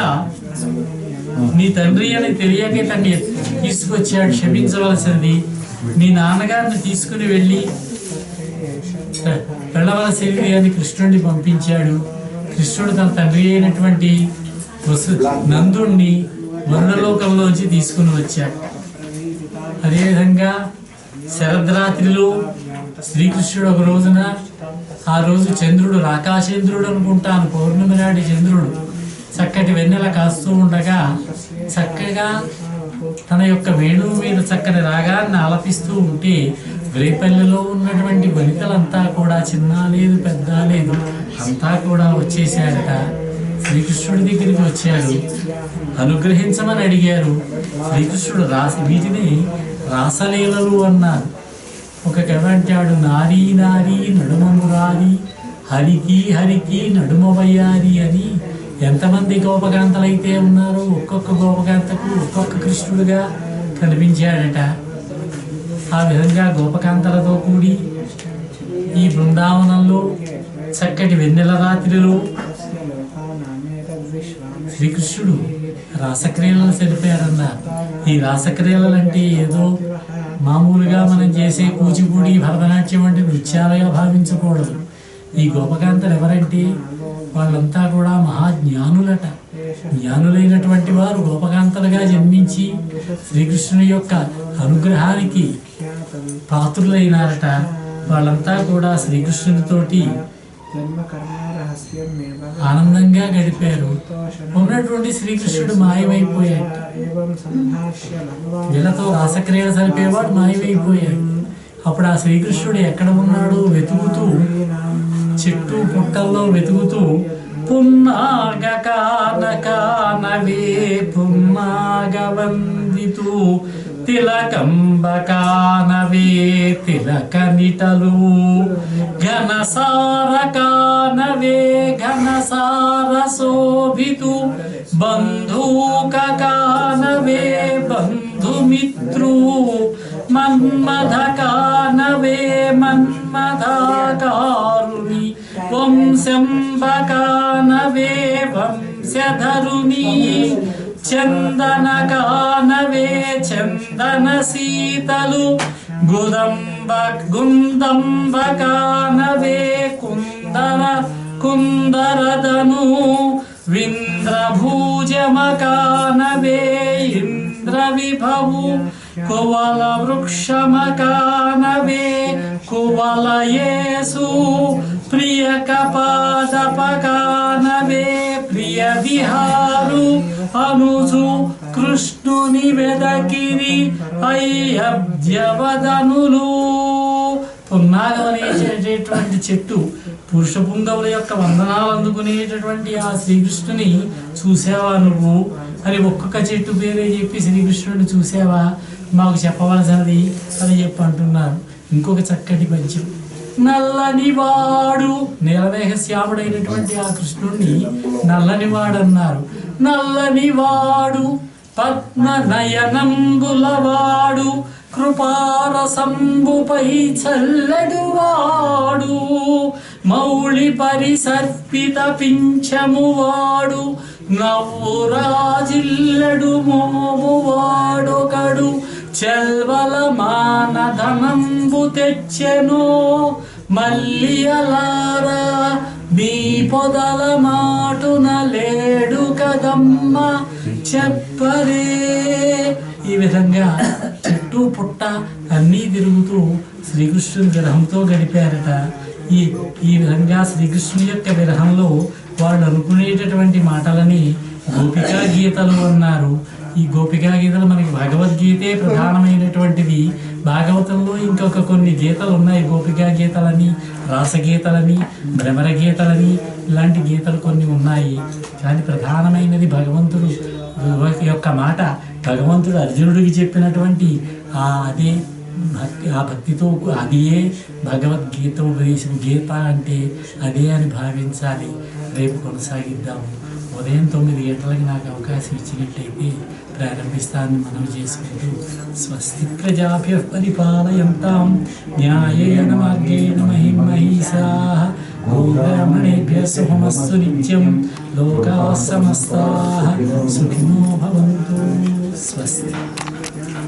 తన్ని తీసుకొచ్చాడు, క్షమించవలసింది. నీ నాన్నగారిని తీసుకుని వెళ్ళవలసింది అని కృష్ణుడిని పంపించాడు. కృష్ణుడు తన తండ్రి అయినటువంటి నందుణ్ణి వరుణలోకంలోంచి తీసుకుని వచ్చాడు. అదేవిధంగా శరద్రాత్రిలో శ్రీకృష్ణుడు ఒక రోజున, ఆ రోజు చంద్రుడు రాకాచంద్రుడు అనుకుంటాను, పౌర్ణమి నాటి చంద్రుడు చక్కటి వెన్నెల కాస్తూ ఉండగా చక్కగా తన యొక్క వేణువు మీద చక్కని రాగాన్ని ఆలపిస్తూ ఉంటే రేపల్లెలో ఉన్నటువంటి వనితలంతా కూడా, చిన్న లేదు పెద్ద లేదు, అంతా కూడా వచ్చేసారట. శ్రీకృష్ణుడి దగ్గరికి వచ్చారు, అనుగ్రహించమని అడిగారు. శ్రీకృష్ణుడు వీటిని రాసలీలలు అన్నారు. ఒక కవి అంటాడు, నారీ నారీ నడుమమురారి హరికి హరికి నడుమవయ్యారి అని. ఎంతమంది గోపకాంతలైతే ఉన్నారో ఒక్కొక్క గోపకాంతకు ఒక్కొక్క కృష్ణుడుగా కనిపించాడట. ఆ విధంగా గోపకాంతలతో కూడి ఈ బృందావనంలో చక్కటి వెన్నెల రాత్రిలో శ్రీకృష్ణుడు రాసక్రియలను తెలిపారన్నారు. ఈ రాసక్రియలు అంటే ఏదో మామూలుగా మనం చేసే కూచిపూడి, భరతనాట్యం వంటి నృత్యాలుగా భావించకూడదు. ఈ గోపకాంతలు ఎవరంటే వాళ్ళంతా కూడా మహాజ్ఞానులట. జ్ఞానులైనటువంటి వారు గోపకాంతలుగా జన్మించి శ్రీకృష్ణుని యొక్క అనుగ్రహానికి పాత్రులైనారట. వాళ్ళంతా కూడా శ్రీకృష్ణునితోటి ఆనందంగా గడిపారు. ఉన్నటువంటి శ్రీకృష్ణుడు మాయమైపోయాడు. వీళ్ళతో రాసక్రియలు సరిపేవాడు మాయమైపోయాడు. అప్పుడు ఆ శ్రీకృష్ణుడు ఎక్కడ ఉన్నాడో వెతుకుతూ చెట్టు పుట్టల్లో వెతుకుతూ పున్నాగ కానవే పున్నాగ వందితూ తిలకంబ కానవే తిలక నిటలు ఘనసార కానవే ఘనసార శోభితు బంధూక కానవే బంధుమిత్రు మన్మథ కానవే మన్మథాకారుని వంశంబ కానవే వంశధరుని చందన కానవే చందన సీతలు గుందంబ కానవే కుందరదను వింద్రభూజమ కానవే ఇంద్ర విభవు కువల వృక్షమ కానవే కువల యేసు ప్రియ కపాదప కానవే ప్రియ విహారు అనుజు కృష్ణుని వెదకిరి అయ్యబ్జవదనులు. పున్నాగం అనేటటువంటి చెట్టు పురుష పుంగవుల యొక్క వందనాలు అందుకునేటటువంటి ఆ శ్రీకృష్ణుని చూసావా నువ్వు అని ఒక్కొక్క చెట్టు పేరే చెప్పి శ్రీకృష్ణుడిని చూసావా మాకు చెప్పవలసినది అని చెప్పి అంటున్నారు. ఇంకొక చక్కటి పద్యం. నల్లని వాడు నీలమేఘ శ్యాముడైనటువంటి ఆ కృష్ణుణ్ణి నల్లని వాడు అన్నారు. నల్లని వాడు పద్మ నయనంబులవాడు కృపారసంబుపై చల్లడువాడు మౌళి పరిసర్పిత పింఛమువాడు నవ్వురాజిల్లడు మోమువాడొకడు చెల్వల మానధనంబు తెచ్చెను మల్లియలారా మీ పొదల మాటున లేడు కదమ్మ చెప్పరే. ఈ విధంగా చెట్టు పుట్ట అన్నీ తిరుగుతూ శ్రీకృష్ణుని విరహంతో గడిపారట. ఈ విధంగా శ్రీకృష్ణుని యొక్క విరహంలో వాళ్ళు అనుకునేటటువంటి మాటలని గోపికా గీతలు అన్నారు. ఈ గోపికా గీతలు మనకి భగవద్గీతే ప్రధానమైనటువంటిది. భాగవతంలో ఇంకొక కొన్ని గీతలు ఉన్నాయి. గోపికా గీతలని, రాసగీతలని, భ్రమర గీతలని, ఇలాంటి గీతలు కొన్ని ఉన్నాయి. కానీ ప్రధానమైనది భగవంతుడు యొక్క మాట. భగవంతుడు అర్జునుడికి చెప్పినటువంటి అదే భక్తి, ఆ భక్తితో అదే భగవద్గీత ఉపదేశం. గీత అంటే అదే అని భావించాలి. రేపు కొనసాగిద్దాము. ఉదయం 9 గంటలకు నాకు అవకాశం ఇచ్చినట్లయితే ప్రారంభిస్తానని మనవి చేసుకుంటూ స్వస్తి ప్రజాభ్యః పరిపాలయంతాం న్యాయేన మార్గేణ మహిమహీషాః గోబ్రాహ్మణేభ్యः శుభమస్తు నిత్యం లోకాः సమస్తాః సుఖినో భవంతు. స్వస్తి.